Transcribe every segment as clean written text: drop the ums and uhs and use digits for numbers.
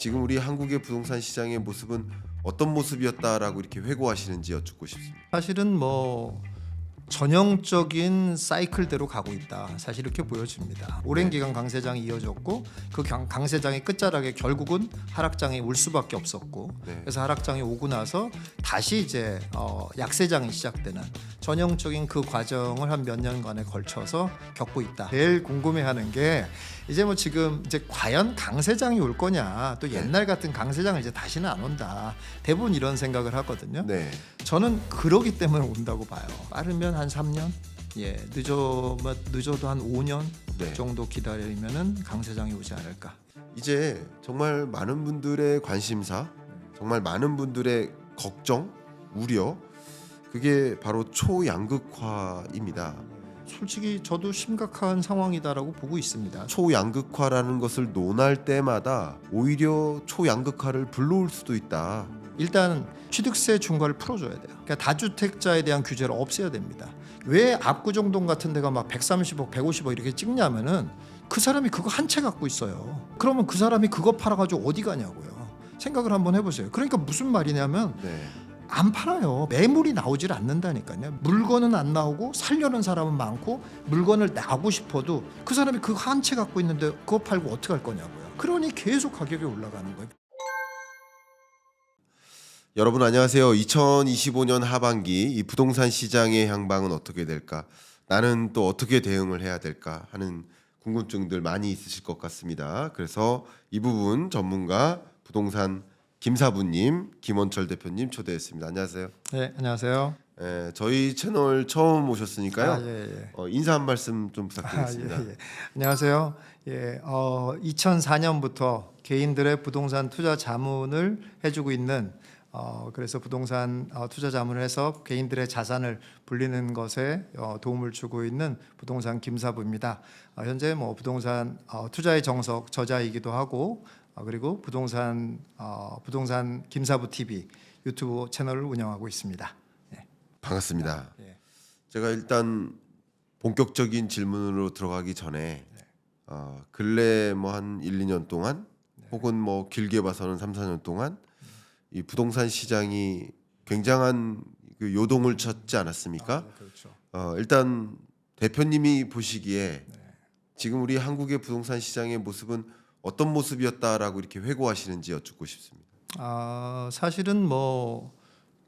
지금 우리 한국의 부동산 시장의 모습은 어떤 모습이었다라고 이렇게 회고하시는지 여쭙고 싶습니다. 사실은 전형적인 사이클대로 가고 있다. 사실 이렇게 보여집니다. 오랜 기간 강세장이 이어졌고 그 강세장의 끝자락에 결국은 하락장이 올 수밖에 없었고 그래서 하락장이 오고 나서 다시 이제 약세장이 시작되는 전형적인 그 과정을 한 몇 년간에 걸쳐서 겪고 있다. 제일 궁금해하는 게 이제 지금 이제 과연 강세장이 올 거냐, 또 옛날 같은 강세장은 이제 다시는 안 온다. 대부분 이런 생각을 하거든요. 네. 저는 그러기 때문에 온다고 봐요. 빠르면 한 3년, 늦어도 한 5년 정도 기다리면은 강세장이 오지 않을까. 이제 정말 많은 분들의 관심사, 정말 많은 분들의 걱정, 우려, 그게 바로 초양극화입니다. 솔직히 저도 심각한 상황이다라고 보고 있습니다. 초양극화라는 것을 논할 때마다 오히려 초양극화를 불러올 수도 있다. 일단 취득세 중과를 풀어줘야 돼요. 그러니까 다주택자에 대한 규제를 없애야 됩니다. 왜 압구정동 같은 데가 막 130억, 150억 이렇게 찍냐면은 그 사람이 그거 한 채 갖고 있어요. 그러면 그 사람이 그거 팔아가지고 어디 가냐고요. 생각을 한번 해보세요. 그러니까 무슨 말이냐면 안 팔아요. 매물이 나오질 않는다니까요. 물건은 안 나오고 살려는 사람은 많고 물건을 나고 싶어도 그 사람이 그 한 채 갖고 있는데 그거 팔고 어떻게 할 거냐고요. 그러니 계속 가격이 올라가는 거예요. 여러분 안녕하세요. 2025년 하반기 이 부동산 시장의 향방은 어떻게 될까? 나는 또 어떻게 대응을 해야 될까 하는 궁금증들 많이 있으실 것 같습니다. 그래서 이 부분 전문가 부동산 김사부님, 김원철 대표님 초대했습니다. 안녕하세요. 네, 안녕하세요. 저희 채널 처음 오셨으니까요. 예. 인사 한 말씀 좀 부탁드리겠습니다. 예. 안녕하세요. 2004년부터 개인들의 부동산 투자 자문을 해주고 있는 그래서 부동산 투자 자문을 해서 개인들의 자산을 불리는 것에 도움을 주고 있는 부동산 김사부입니다. 현재 부동산 투자의 정석 저자이기도 하고 그리고 부동산 김사부 TV 유튜브 채널을 운영하고 있습니다. 반갑습니다. 제가 일단 본격적인 질문으로 들어가기 전에 근래 한 1, 2년 동안 혹은 길게 봐서는 3, 4년 동안 이 부동산 시장이 굉장한 그 요동을 쳤지 않았습니까? 그렇죠. 일단 대표님이 보시기에 지금 우리 한국의 부동산 시장의 모습은 어떤 모습이었다라고 이렇게 회고하시는지 여쭙고 싶습니다. 사실은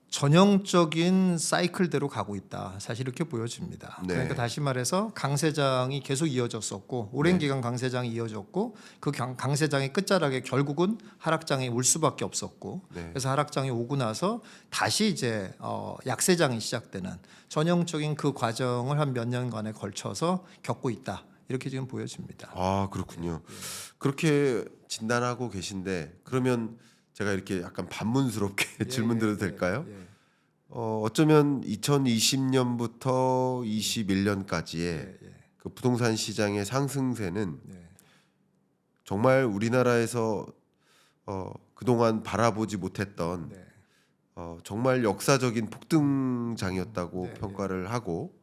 전형적인 사이클대로 가고 있다. 사실 이렇게 보여집니다. 그러니까 다시 말해서 강세장이 계속 이어졌었고 오랜 기간 강세장이 이어졌고 그 강세장의 끝자락에 결국은 하락장이 올 수밖에 없었고 그래서 하락장이 오고 나서 다시 이제 약세장이 시작되는 전형적인 그 과정을 한 몇 년간에 걸쳐서 겪고 있다. 이렇게 지금 보여집니다. 그렇군요. 그렇게 진단하고 계신데 그러면 제가 이렇게 약간 반문스럽게 질문드려도 될까요? 어쩌면 2020년부터 21년까지의 그 부동산 시장의 상승세는 정말 우리나라에서 그동안 바라보지 못했던 정말 역사적인 폭등장이었다고 평가를 하고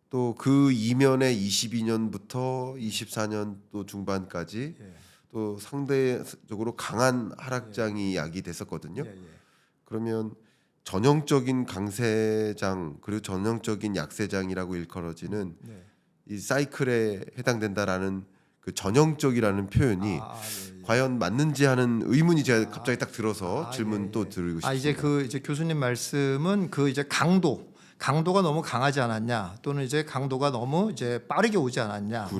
또 그 이면에 22년부터 24년도 중반까지 또 상대적으로 강한 하락장이 야기됐었거든요. 그러면 전형적인 강세장 그리고 전형적인 약세장이라고 일컬어지는 이 사이클에 해당된다라는 그 전형적이라는 표현이 과연 맞는지 하는 의문이 제가 갑자기 딱 들어서 질문 또 드리고 싶습니다. 이제 교수님 말씀은 이제 강도가 너무 강하지 않았냐, 또는 이제 강도가 너무 이제 빠르게 오지 않았냐,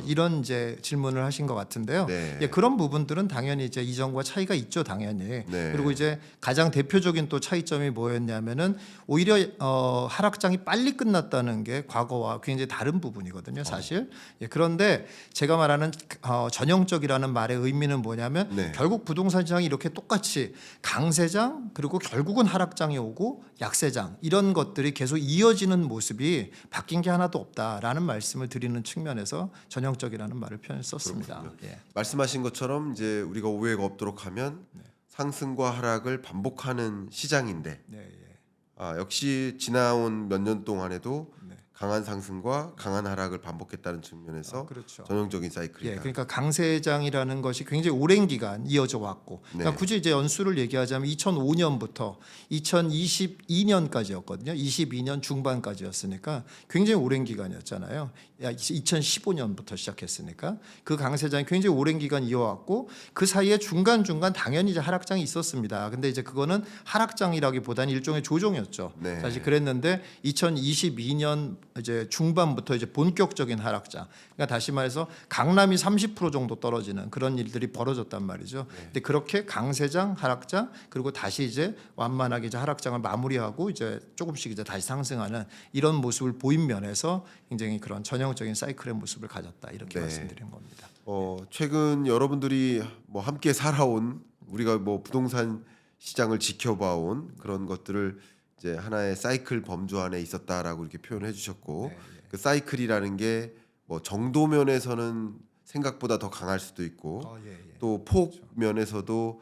이런 이제 질문을 하신 것 같은데요. 그런 부분들은 당연히 이제 이전과 차이가 있죠, 당연히. 그리고 이제 가장 대표적인 또 차이점이 뭐였냐면은 오히려 하락장이 빨리 끝났다는 게 과거와 굉장히 다른 부분이거든요, 사실. 그런데 제가 말하는 전형적이라는 말의 의미는 뭐냐면 결국 부동산 시장이 이렇게 똑같이 강세장 그리고 결국은 하락장이 오고 약세장 이런 것들이 계속 이어지는 모습이 바뀐 게 하나도 없다라는 말씀을 드리는 측면에서 전형적이라는 말을 썼습니다. 말씀하신 것처럼 이제 우리가 오해가 없도록 하면 상승과 하락을 반복하는 시장인데 역시 지나온 몇 년 동안에도 강한 상승과 강한 하락을 반복했다는 측면에서 그렇죠. 전형적인 사이클이다. 예, 그러니까 강세장이라는 것이 굉장히 오랜 기간 이어져 왔고, 그러니까 네. 굳이 이제 연수를 얘기하자면 2005년부터 2022년까지였거든요. 22년 중반까지였으니까 굉장히 오랜 기간이었잖아요. 2015년부터 시작했으니까 그 강세장이 굉장히 오랜 기간 이어왔고, 그 사이에 중간 중간 당연히 이제 하락장이 있었습니다. 근데 이제 그거는 하락장이라기보다는 일종의 조정이었죠. 네. 사실 그랬는데 2022년 이제 중반부터 이제 본격적인 하락장. 그러니까 다시 말해서 강남이 30% 정도 떨어지는 그런 일들이 벌어졌단 말이죠. 근데 그렇게 강세장, 하락장, 그리고 다시 이제 완만하게 이제 하락장을 마무리하고 이제 조금씩 이제 다시 상승하는 이런 모습을 보인 면에서 굉장히 그런 전형적인 사이클의 모습을 가졌다 이렇게 네. 말씀드린 겁니다. 최근 여러분들이 뭐 함께 살아온 우리가 뭐 부동산 시장을 지켜봐온 그런 것들을 이제 하나의 사이클 범주 안에 있었다라고 이렇게 표현해 주셨고, 그 사이클이라는 게 뭐 정도 면에서는 생각보다 더 강할 수도 있고 또 폭 면에서도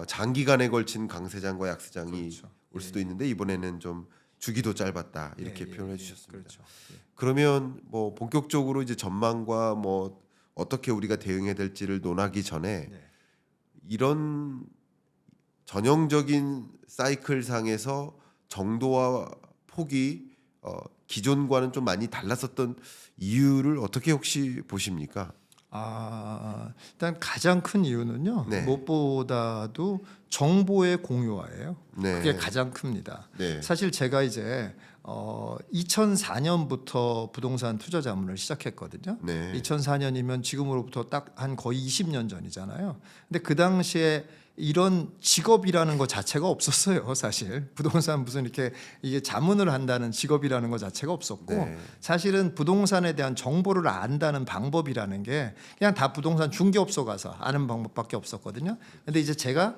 장기간에 걸친 강세장과 약세장이 올 수도 있는데 이번에는 좀 주기도 짧았다 이렇게 표현해 주셨습니다. 그렇죠. 그러면 뭐 본격적으로 이제 전망과 뭐 어떻게 우리가 대응해야 될지를 논하기 전에 이런 전형적인 사이클 상에서 정도와 폭이 기존과는 좀 많이 달랐었던 이유를 어떻게 혹시 보십니까? 일단 가장 큰 이유는요. 네. 무엇보다도 정보의 공유화예요. 네. 그게 가장 큽니다. 네. 사실 제가 이제 2004년부터 부동산 투자 자문을 시작했거든요. 네. 2004년이면 지금으로부터 딱 한 거의 20년 전이잖아요. 근데 그 당시에 이런 직업이라는 것 자체가 없었어요. 사실 부동산 무슨 이렇게 이게 자문을 한다는 직업이라는 것 자체가 없었고, 네. 사실은 부동산에 대한 정보를 안다는 방법이라는 게 그냥 다 부동산 중개업소 가서 아는 방법밖에 없었거든요. 근데 이제 제가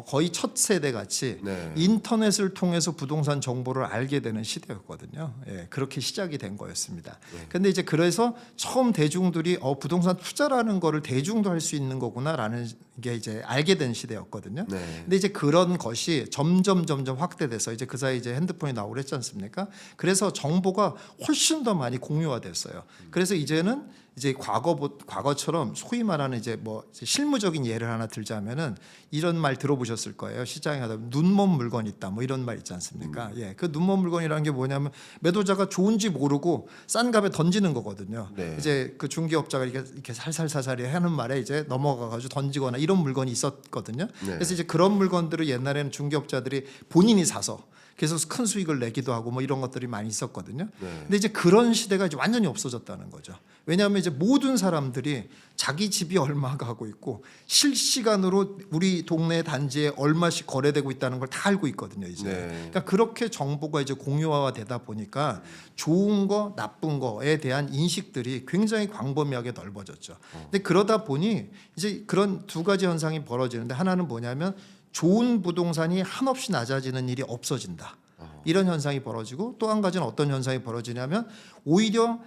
거의 첫 세대 같이 네. 인터넷을 통해서 부동산 정보를 알게 되는 시대였거든요. 예, 그렇게 시작이 된 거였습니다. 근데 이제 그래서 처음 대중들이 부동산 투자라는 거를 대중도 할 수 있는 거구나라는 게 이제 알게 된 시대였거든요. 네. 근데 이제 그런 것이 점점 확대돼서 이제 그 사이 이제 핸드폰이 나오고 그랬지 않습니까? 그래서 정보가 훨씬 더 많이 공유화됐어요. 그래서 이제는 이제 과거처럼 소위 말하는 이제 뭐 실무적인 예를 하나 들자면은 이런 말 들어보셨을 거예요. 시장에 가다 보면 눈먼 물건 있다 뭐 이런 말 있지 않습니까? 예, 그 눈먼 물건이라는 게 뭐냐면 매도자가 좋은지 모르고 싼 값에 던지는 거거든요. 네. 이제 그 중개업자가 이렇게 살살살살이 하는 말에 이제 넘어가가지고 던지거나 이런 물건이 있었거든요. 네. 그래서 이제 그런 물건들을 옛날에는 중개업자들이 본인이 사서 그래서 큰 수익을 내기도 하고 뭐 이런 것들이 많이 있었거든요. 네. 근데 이제 그런 시대가 이제 완전히 없어졌다는 거죠. 왜냐하면 이제 모든 사람들이 자기 집이 얼마 가고 있고 실시간으로 우리 동네 단지에 얼마씩 거래되고 있다는 걸 다 알고 있거든요. 이제. 네. 그러니까 그렇게 정보가 이제 공유화가 되다 보니까 좋은 거, 나쁜 거에 대한 인식들이 굉장히 광범위하게 넓어졌죠. 근데 그러다 보니 이제 그런 두 가지 현상이 벌어지는데, 하나는 뭐냐면 좋은 부동산이 한없이 낮아지는 일이 없어진다. 이런 현상이 벌어지고, 또 한 가지는 어떤 현상이 벌어지냐면 오히려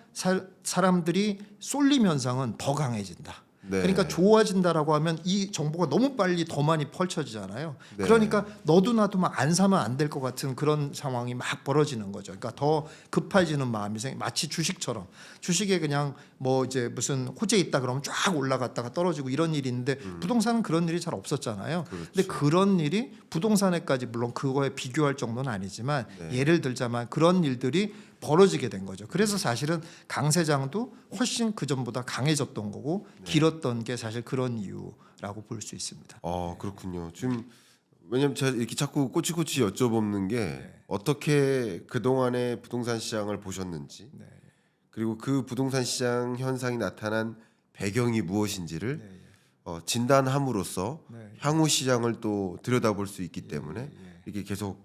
사람들이 쏠림 현상은 더 강해진다. 네. 그러니까 좋아진다라고 하면 이 정보가 너무 빨리 더 많이 펼쳐지잖아요. 네. 그러니까 너도 나도 막 안 사면 안 될 것 같은 그런 상황이 막 벌어지는 거죠. 그러니까 더 급해지는 마음이 마치 주식처럼, 주식에 그냥 뭐 이제 무슨 호재 있다 그러면 쫙 올라갔다가 떨어지고 이런 일이 있는데 부동산은 그런 일이 잘 없었잖아요. 그렇죠. 근데 그런 일이 부동산에까지, 물론 그거에 비교할 정도는 아니지만 예를 들자면 그런 일들이 벌어지게 된 거죠. 그래서 사실은 강세장도 훨씬 그 전보다 강해졌던 거고 길었던 게 사실 그런 이유라고 볼 수 있습니다. 그렇군요. 지금 왜냐면 제가 이렇게 자꾸 꼬치꼬치 여쭤보는 게 어떻게 그동안의 부동산 시장을 보셨는지, 그리고 그 부동산 시장 현상이 나타난 배경이 무엇인지를 진단함으로써 향후 시장을 또 들여다볼 수 있기 때문에 이렇게 계속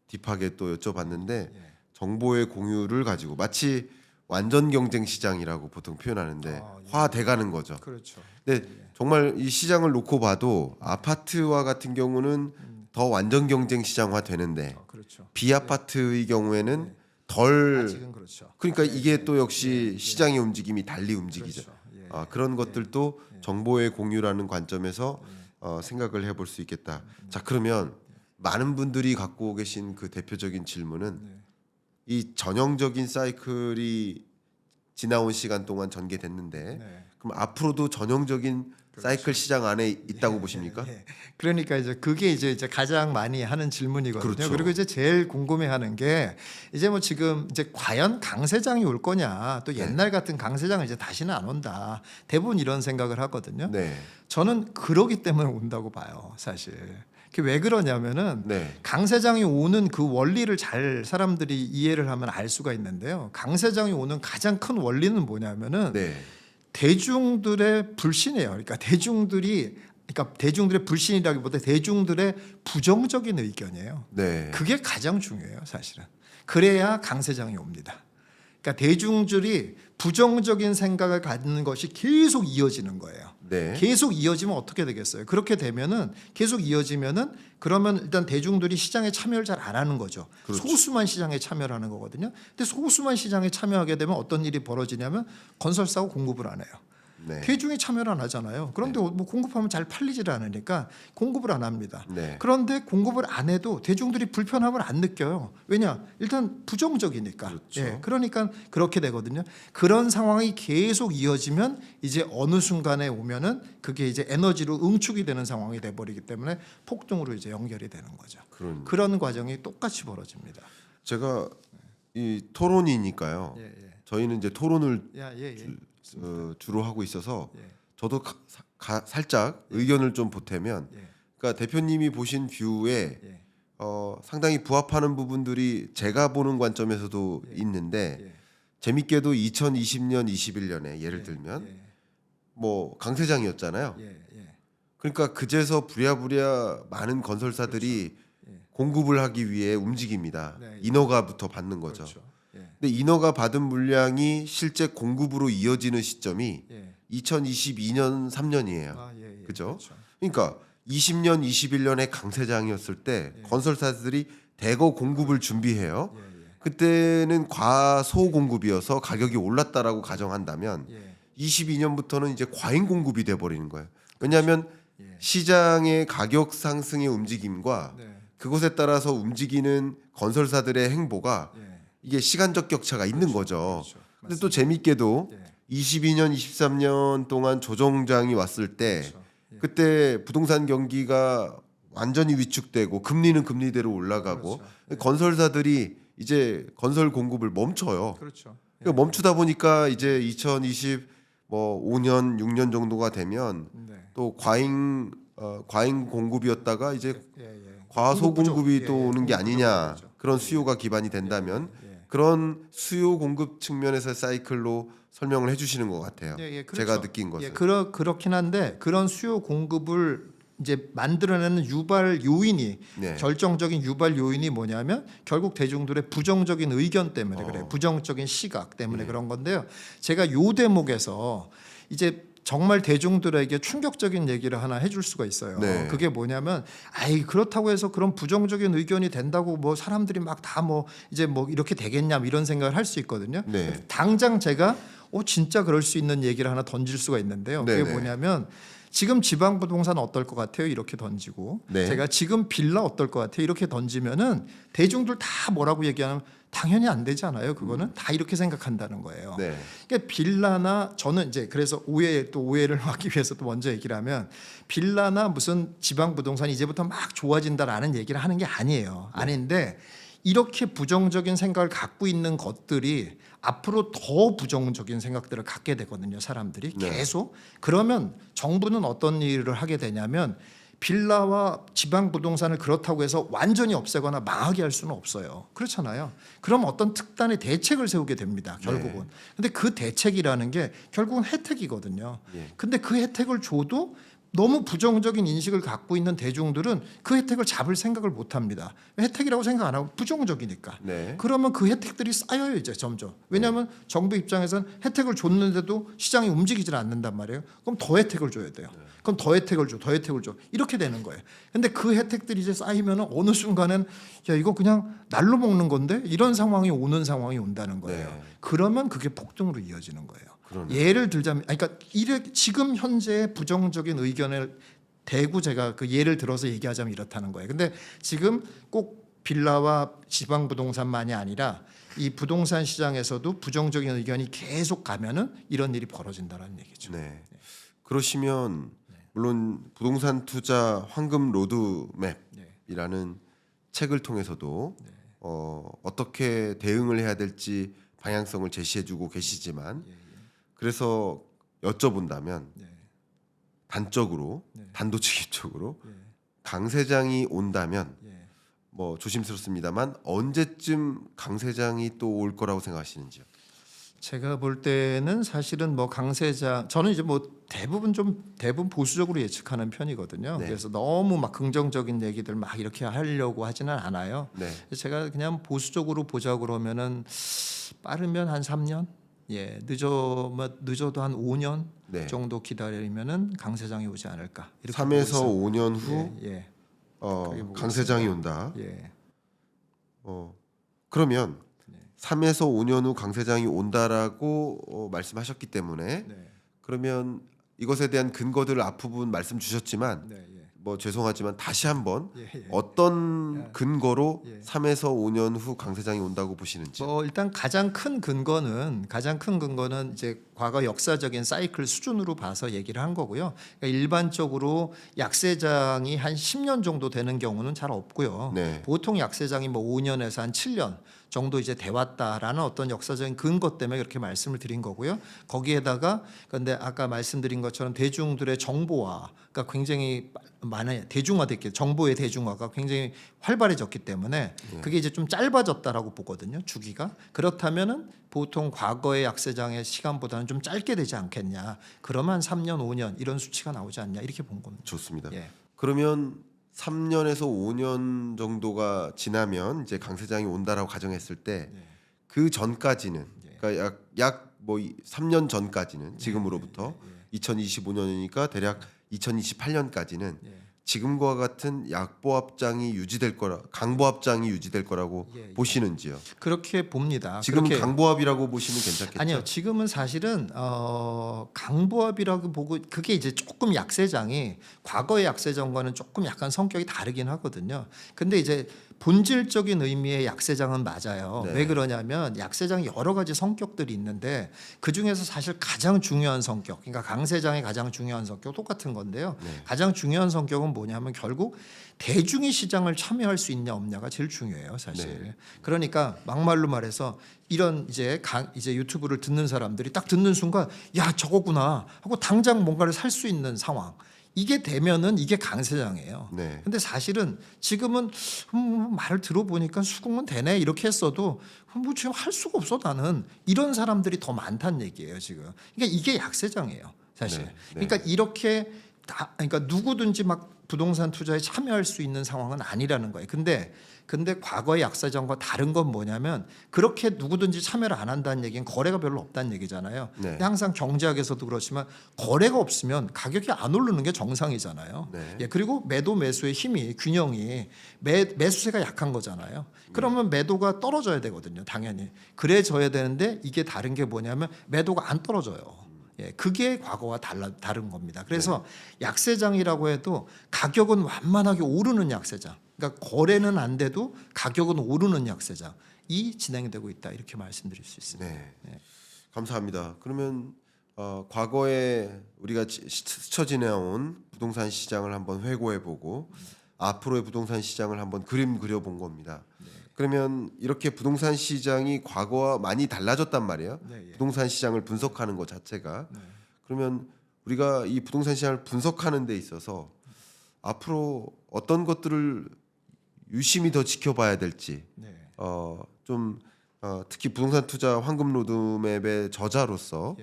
딥하게 또 여쭤봤는데, 정보의 공유를 가지고 마치 완전 경쟁 시장이라고 보통 표현하는데 화돼가는 거죠. 그렇죠. 근데 정말 이 시장을 놓고 봐도 아파트와 같은 경우는 더 완전 경쟁 시장화 되는데 그렇죠. 비아파트의 경우에는 덜. 아직은 그렇죠. 그러니까 이게 또 역시 시장의 움직임이 달리 움직이죠. 그렇죠. 그런 것들도 정보의 공유라는 관점에서 생각을 해볼 수 있겠다. 자, 그러면 많은 분들이 갖고 계신 그 대표적인 질문은 이 전형적인 사이클이 지나온 시간 동안 전개됐는데 네. 그럼 앞으로도 전형적인 사이클 시장 안에 있다고 보십니까? 그러니까 이제 그게 이제 가장 많이 하는 질문이거든요. 그렇죠. 그리고 이제 제일 궁금해하는 게 이제 뭐 지금 이제 과연 강세장이 올 거냐, 또 옛날 같은 강세장은 이제 다시는 안 온다. 대부분 이런 생각을 하거든요. 네. 저는 그러기 때문에 온다고 봐요, 사실. 그게 왜 그러냐면은 네. 강세장이 오는 그 원리를 잘 사람들이 이해를 하면 알 수가 있는데요. 강세장이 오는 가장 큰 원리는 뭐냐면은 네. 대중들의 불신이에요. 그러니까 대중들의 불신이라기보다 대중들의 부정적인 의견이에요. 네. 그게 가장 중요해요, 사실은. 그래야 강세장이 옵니다. 그러니까 대중들이 부정적인 생각을 갖는 것이 계속 이어지는 거예요. 네. 계속 이어지면 어떻게 되겠어요? 그렇게 되면은 계속 이어지면은 그러면 일단 대중들이 시장에 참여를 잘 안 하는 거죠. 그렇죠. 소수만 시장에 참여를 하는 거거든요. 근데 소수만 시장에 참여하게 되면 어떤 일이 벌어지냐면 건설사가 공급을 안 해요. 네. 대중이 참여를 안 하잖아요. 그런데 뭐 공급하면 잘 팔리지를 않으니까 공급을 안 합니다. 네. 그런데 공급을 안 해도 대중들이 불편함을 안 느껴요. 왜냐? 일단 부정적이니까. 그렇죠. 예, 그러니까 그렇게 되거든요. 그런 상황이 계속 이어지면 이제 어느 순간에 오면은 그게 이제 에너지로 응축이 되는 상황이 돼 버리기 때문에 폭등으로 이제 연결이 되는 거죠. 그런 과정이 똑같이 벌어집니다. 제가 이 토론이니까요. 예, 예. 저희는 이제 토론을 예. 주로 하고 있어서 예. 저도 살짝 의견을 좀 보태면, 예. 그러니까 대표님이 보신 뷰에 예. 상당히 부합하는 부분들이 제가 보는 관점에서도 있는데 예. 재밌게도 2020년, 21년에 예를 들면 예. 뭐 강세장이었잖아요. 예. 그러니까 그제서 부랴부랴 많은 건설사들이 예. 공급을 하기 위해 움직입니다. 네. 인허가부터 받는 거죠. 그렇죠. 예. 근데 인허가 받은 물량이 실제 공급으로 이어지는 시점이 예. 2022년 3년이에요. 아, 예. 그죠? 그렇죠. 그러니까 20년, 21년에 강세장이었을 때 건설사들이 대거 공급을 준비해요. 예. 그때는 과소 공급이어서 가격이 올랐다라고 가정한다면 예. 22년부터는 이제 과잉 공급이 돼 버리는 거예요. 왜냐하면 예. 시장의 가격 상승의 움직임과 네. 그것에 따라서 움직이는 건설사들의 행보가 예. 이게 시간적 격차가 있는 거죠. 그렇죠. 근데 또 재밌게도 예. 22년, 23년 동안 조정장이 왔을 때 그렇죠. 예. 그때 부동산 경기가 완전히 위축되고 금리는 금리대로 올라가고 그렇죠. 건설사들이 이제 건설 공급을 멈춰요. 그렇죠. 그러니까 멈추다 보니까 이제 2025년, 6년 정도가 되면 네. 또 과잉 공급이었다가 이제 예. 과소 공급 부족. 공급이 또 예. 오는 게 공급 아니냐, 부족이죠. 그런 수요가 기반이 된다면 예. 그런 수요 공급 측면에서 사이클로 설명을 해주시는 것 같아요. 예, 그렇죠. 제가 느낀 것은. 예, 그렇긴 한데 그런 수요 공급을 이제 만들어내는 유발 요인이 네. 결정적인 유발 요인이 뭐냐면 결국 대중들의 부정적인 의견 때문에 그래요. 부정적인 시각 때문에 그런 건데요. 제가 요 대목에서 이제 정말 대중들에게 충격적인 얘기를 하나 해줄 수가 있어요. 네. 그게 뭐냐면, 아이 그렇다고 해서 그런 부정적인 의견이 된다고 뭐 사람들이 막 다 뭐 이제 뭐 이렇게 되겠냐 이런 생각을 할 수 있거든요. 네. 당장 제가 진짜 그럴 수 있는 얘기를 하나 던질 수가 있는데요. 그게 네네. 뭐냐면 지금 지방 부동산 어떨 것 같아요? 이렇게 던지고 네. 제가 지금 빌라 어떨 것 같아요? 이렇게 던지면은 대중들 다 뭐라고 얘기하면 당연히 안 되지 않아요? 그거는 다 이렇게 생각한다는 거예요. 네. 그러니까 빌라나 저는 이제 그래서 오해를 막기 위해서 또 먼저 얘기를 하면 빌라나 무슨 지방 부동산이 이제부터 막 좋아진다라는 얘기를 하는 게 아니에요. 아닌데 이렇게 부정적인 생각을 갖고 있는 것들이 앞으로 더 부정적인 생각들을 갖게 되거든요. 사람들이 네. 계속. 그러면 정부는 어떤 일을 하게 되냐면 빌라와 지방 부동산을 그렇다고 해서 완전히 없애거나 망하게 할 수는 없어요. 그렇잖아요. 그럼 어떤 특단의 대책을 세우게 됩니다. 결국은. 근데 그 대책이라는 게 결국은 혜택이거든요. 예. 근데 그 혜택을 줘도 너무 부정적인 인식을 갖고 있는 대중들은 그 혜택을 잡을 생각을 못 합니다. 혜택이라고 생각 안 하고 부정적이니까. 네. 그러면 그 혜택들이 쌓여요, 이제 점점. 왜냐하면 정부 입장에서는 혜택을 줬는데도 시장이 움직이질 않는단 말이에요. 그럼 더 혜택을 줘야 돼요. 그럼 더 혜택을 줘, 더 혜택을 줘. 이렇게 되는 거예요. 근데 그 혜택들이 이제 쌓이면 어느 순간은 야, 이거 그냥 날로 먹는 건데 이런 상황이 온다는 거예요. 네. 그러면 그게 폭등으로 이어지는 거예요. 그러네요. 예를 들자면, 그러니까 지금 현재 부정적인 의견을 대고 제가 그 예를 들어서 얘기하자면 이렇다는 거예요. 근데 지금 꼭 빌라와 지방 부동산만이 아니라 이 부동산 시장에서도 부정적인 의견이 계속 가면은 이런 일이 벌어진다는 얘기죠. 네. 그러시면 물론 부동산 투자 황금 로드맵이라는 책을 통해서도 어떻게 대응을 해야 될지 방향성을 제시해주고 계시지만 그래서 여쭤본다면 단적으로 단도직입적으로 강세장이 온다면 뭐 조심스럽습니다만 언제쯤 강세장이 또 올 거라고 생각하시는지요? 제가 볼 때는 사실은 뭐 강세장 저는 이제 뭐 대부분 보수적으로 예측하는 편이거든요. 네. 그래서 너무 막 긍정적인 얘기들 막 이렇게 하려고 하지는 않아요. 네. 제가 그냥 보수적으로 보자 그러면은 빠르면 한 3년, 늦어도 한 5년 네. 정도 기다리면은 강세장이 오지 않을까. 이렇게 3에서 보고 5년 후 그렇게 보고 강세장이 있습니다. 온다. 예. 그러면 3에서 5년 후 강세장이 온다라고 말씀하셨기 때문에 그러면 이것에 대한 근거들을 앞부분 말씀 주셨지만 뭐 죄송하지만 다시 한번 어떤 근거로 3에서 5년 후 강세장이 온다고 보시는지. 뭐 일단 가장 큰 근거는 이제 과거 역사적인 사이클 수준으로 봐서 얘기를 한 거고요. 그러니까 일반적으로 약세장이 한 10년 정도 되는 경우는 잘 없고요. 네. 보통 약세장이 뭐 5년에서 한 7년 정도 이제 돼 왔다라는 어떤 역사적인 근거 때문에 그렇게 말씀을 드린 거고요. 거기에다가 근데 아까 말씀드린 것처럼 대중들의 정보화가 굉장히 많아요. 대중화됐기 정보의 대중화가 굉장히 활발해졌기 때문에 그게 이제 좀 짧아졌다라고 보거든요. 주기가. 그렇다면은 보통 과거의 약세장의 시간보다는 좀 짧게 되지 않겠냐. 그러면 3년, 5년 이런 수치가 나오지 않냐. 이렇게 본 겁니다. 좋습니다. 예. 그러면 3년에서 5년 정도가 지나면 이제 강세장이 온다라고 가정했을 때 그 전까지는 그러니까 약 뭐 3년 전까지는 지금으로부터 2025년이니까 대략 2028년까지는 지금과 같은 약보합장이 유지될 거라 강보합장이 유지될 거라고 보시는지요? 그렇게 봅니다. 지금 그렇게 강보합이라고 보시면 괜찮겠죠? 아니요. 지금은 사실은 강보합이라고 보고 그게 이제 조금 약세장이 과거의 약세장과는 조금 약간 성격이 다르긴 하거든요. 근데 이제 본질적인 의미의 약세장은 맞아요. 네. 왜 그러냐면 약세장이 여러 가지 성격들이 있는데 그 중에서 사실 가장 중요한 성격, 그러니까 강세장의 가장 중요한 성격 똑같은 건데요. 가장 중요한 성격은 뭐냐면 결국 대중이 시장을 참여할 수 있냐 없냐가 제일 중요해요, 사실. 그러니까 막말로 말해서 이런 이제 유튜브를 듣는 사람들이 딱 듣는 순간 야 저거구나 하고 당장 뭔가를 살 수 있는 상황. 이게 되면은 이게 강세장이에요. 근데 사실은 지금은 말을 들어보니까 수긍은 되네 이렇게 했어도 뭐 지금 할 수가 없어 나는 이런 사람들이 더 많다는 얘기예요 지금. 그러니까 이게 약세장이에요 사실. 그러니까 이렇게 그러니까 누구든지 막 부동산 투자에 참여할 수 있는 상황은 아니라는 거예요. 근데 과거의 약세장과 다른 건 뭐냐면 그렇게 누구든지 참여를 안 한다는 얘기는 거래가 별로 없다는 얘기잖아요. 근데 항상 경제학에서도 그렇지만 거래가 없으면 가격이 안 오르는 게 정상이잖아요. 그리고 매도 매수의 힘이 균형이 매수세가 약한 거잖아요. 그러면 매도가 떨어져야 되거든요. 당연히. 그래져야 되는데 이게 다른 게 뭐냐면 매도가 안 떨어져요. 그게 과거와 다른 겁니다. 그래서 약세장이라고 해도 가격은 완만하게 오르는 약세장. 그러니까 거래는 안 돼도 가격은 오르는 약세장이 진행되고 있다 이렇게 말씀드릴 수 있습니다. 감사합니다. 그러면 과거에 우리가 스쳐 지나온 부동산 시장을 한번 회고해보고 앞으로의 부동산 시장을 한번 그림 그려본 겁니다. 그러면 이렇게 부동산 시장이 과거와 많이 달라졌단 말이에요. 부동산 시장을 분석하는 것 자체가. 그러면 우리가 이 부동산 시장을 분석하는 데 있어서 앞으로 어떤 것들을 유심히 더 지켜봐야 될지 특히 부동산 투자 황금 로드맵의 저자로서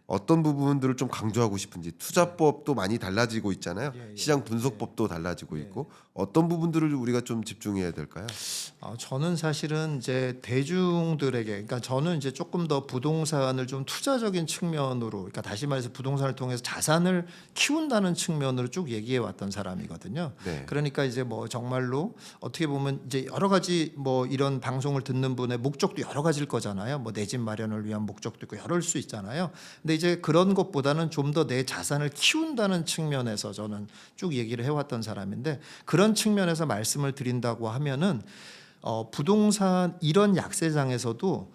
어떤 부분들을 좀 강조하고 싶은지 투자법도 많이 달라지고 있잖아요. 시장 분석법도 달라지고 있고 어떤 부분들을 우리가 좀 집중해야 될까요? 저는 사실은 이제 대중들에게 그러니까 저는 이제 조금 더 부동산을 좀 투자적인 측면으로 그러니까 다시 말해서 부동산을 통해서 자산을 키운다는 측면으로 쭉 얘기해 왔던 사람이거든요. 그러니까 이제 뭐 정말로 어떻게 보면 이제 여러 가지 뭐 이런 방송을 듣는 분의 목적도 여러 가지일 거잖아요. 뭐 내 집 마련을 위한 목적도 있고 여러 수 있잖아요. 근데 이제 그런 것보다는 좀 더 내 자산을 키운다는 측면에서 저는 쭉 얘기를 해왔던 사람인데, 그런 측면에서 말씀을 드린다고 하면은 부동산 이런 약세장에서도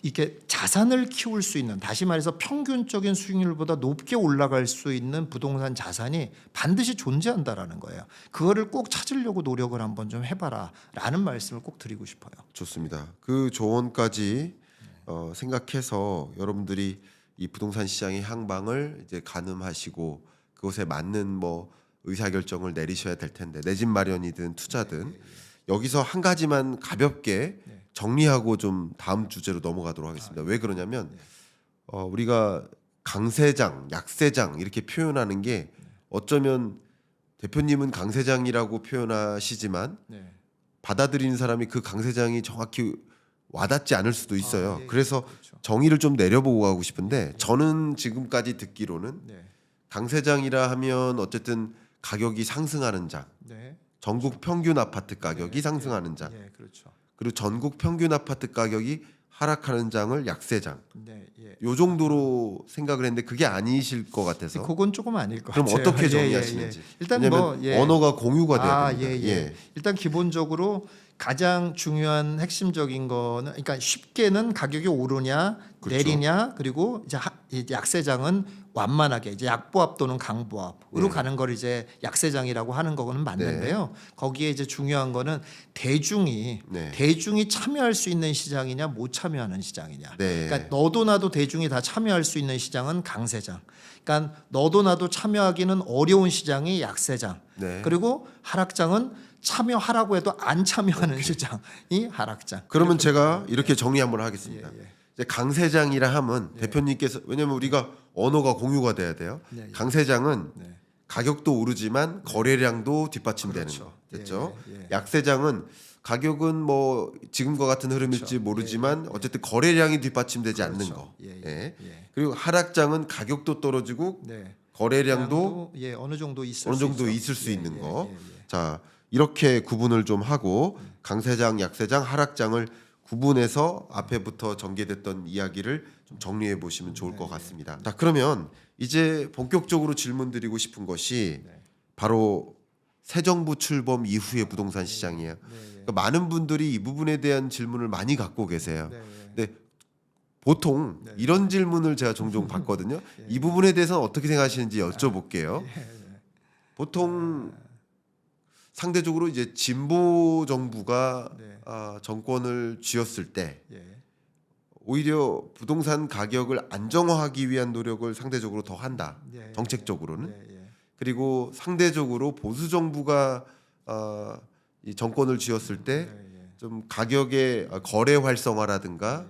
이렇게 자산을 키울 수 있는, 다시 말해서 평균적인 수익률보다 높게 올라갈 수 있는 부동산 자산이 반드시 존재한다라는 거예요. 그거를 꼭 찾으려고 노력을 한번 좀 해봐라라는 말씀을 꼭 드리고 싶어요. 좋습니다. 그 조언까지 생각해서 여러분들이 이 부동산 시장의 향방을 이제 가늠하시고 그것에 맞는 뭐 의사결정을 내리셔야 될 텐데, 내 집 마련이든 투자든 여기서 한 가지만 가볍게 정리하고 좀 다음 주제로 넘어가도록 하겠습니다. 왜 그러냐면 우리가 강세장, 약세장 이렇게 표현하는 게 어쩌면 대표님은 강세장이라고 표현하시지만 받아들이는 사람이 그 강세장이 정확히 와닿지 않을 수도 있어요. 그래서 그렇죠. 정의를 좀 내려보고 가고 싶은데, 저는 지금까지 듣기로는 강세장이라 하면 어쨌든 가격이 상승하는 장, 전국 평균 아파트 가격이 상승하는 장, 그렇죠. 그리고 전국 평균 아파트 가격이 하락하는 장을 약세장, 요 정도로 생각을 했는데 그게 아니실 것 같아서. 그건 조금 아닐 것 그럼 같아요. 어떻게 정리하시는지. 일단 왜냐면 언어가 공유가 돼야 됩니다. 일단 기본적으로 가장 중요한 핵심적인 거는, 그러니까 쉽게는 가격이 오르냐 그렇죠. 내리냐, 그리고 이제 약세장은 완만하게 이제 약보합 또는 강보합으로 가는 걸 이제 약세장이라고 하는 거는 맞는데요. 거기에 이제 중요한 거는 대중이 참여할 수 있는 시장이냐 못 참여하는 시장이냐. 그러니까 너도 나도 대중이 다 참여할 수 있는 시장은 강세장. 그러니까 너도 나도 참여하기는 어려운 시장이 약세장. 그리고 하락장은 참여하라고 해도 안 참여하는 시장이 하락장. 그러면 제가 이렇게 정리 한번 하겠습니다. 이제 강세장이라 하면 대표님께서, 왜냐면 우리가 언어가 공유가 돼야 돼요. 강세장은 가격도 오르지만 거래량도 뒷받침되는 거. 됐죠? 약세장은 가격은 뭐 지금과 같은 흐름일지 모르지만 어쨌든 거래량이 뒷받침되지 않는 거. 그리고 하락장은 가격도 떨어지고 거래량도 어느 정도 있을 수 있는 거. 자, 이렇게 구분을 좀 하고 강세장, 약세장, 하락장을 구분해서 앞에부터 전개됐던 이야기를 좀 정리해 보시면 좋을 것 같습니다. 자, 그러면 이제 본격적으로 질문드리고 싶은 것이 바로 새 정부 출범 이후의 부동산 시장이에요. 그러니까 많은 분들이 이 부분에 대한 질문을 많이 갖고 계세요. 근데 보통 이런 질문을 제가 종종 받거든요. 이 부분에 대해서는 어떻게 생각하시는지 여쭤볼게요. 보통 상대적으로 이제 진보 정부가 정권을 쥐었을 때 오히려 부동산 가격을 안정화하기 위한 노력을 상대적으로 더 한다. 정책적으로는. 그리고 상대적으로 보수 정부가 이 정권을 쥐었을 때 좀 가격의 거래 활성화라든가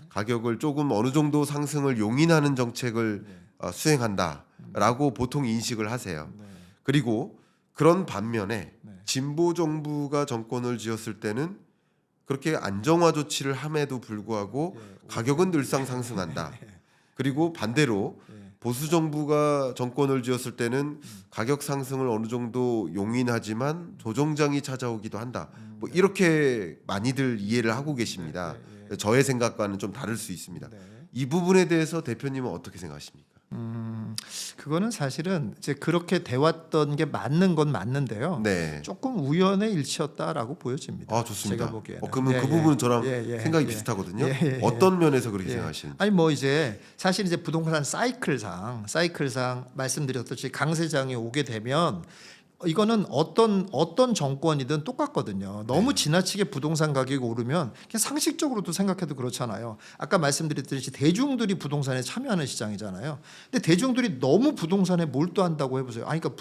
가격을 조금 어느 정도 상승을 용인하는 정책을 수행한다라고 보통 인식을 하세요. 그리고 그런 반면에 진보 정부가 정권을 쥐었을 때는 그렇게 안정화 조치를 함에도 불구하고 가격은 늘상 상승한다. 그리고 반대로 보수 정부가 정권을 쥐었을 때는 가격 상승을 어느 정도 용인하지만 조정장이 찾아오기도 한다. 뭐 이렇게 많이들 이해를 하고 계십니다. 저의 생각과는 좀 다를 수 있습니다. 이 부분에 대해서 대표님은 어떻게 생각하십니까? 그거는 사실은 이제 그렇게 돼왔던 게 맞는 건 맞는데요. 조금 우연의 일치였다라고 보여집니다. 아, 좋습니다. 제가 보기에는. 그러면 그 부분은 저랑 생각이 비슷하거든요. 어떤 면에서 그렇게 생각하시는지. 아니 뭐 이제 사실 이제 부동산 사이클상 말씀드렸듯이 강세장이 오게 되면 이거는 어떤 정권이든 똑같거든요. 너무 지나치게 부동산 가격이 오르면 그냥 상식적으로도 생각해도 그렇잖아요. 아까 말씀드렸듯이 대중들이 부동산에 참여하는 시장이잖아요. 근데 대중들이 너무 부동산에 몰두한다고 해보세요. 그러니까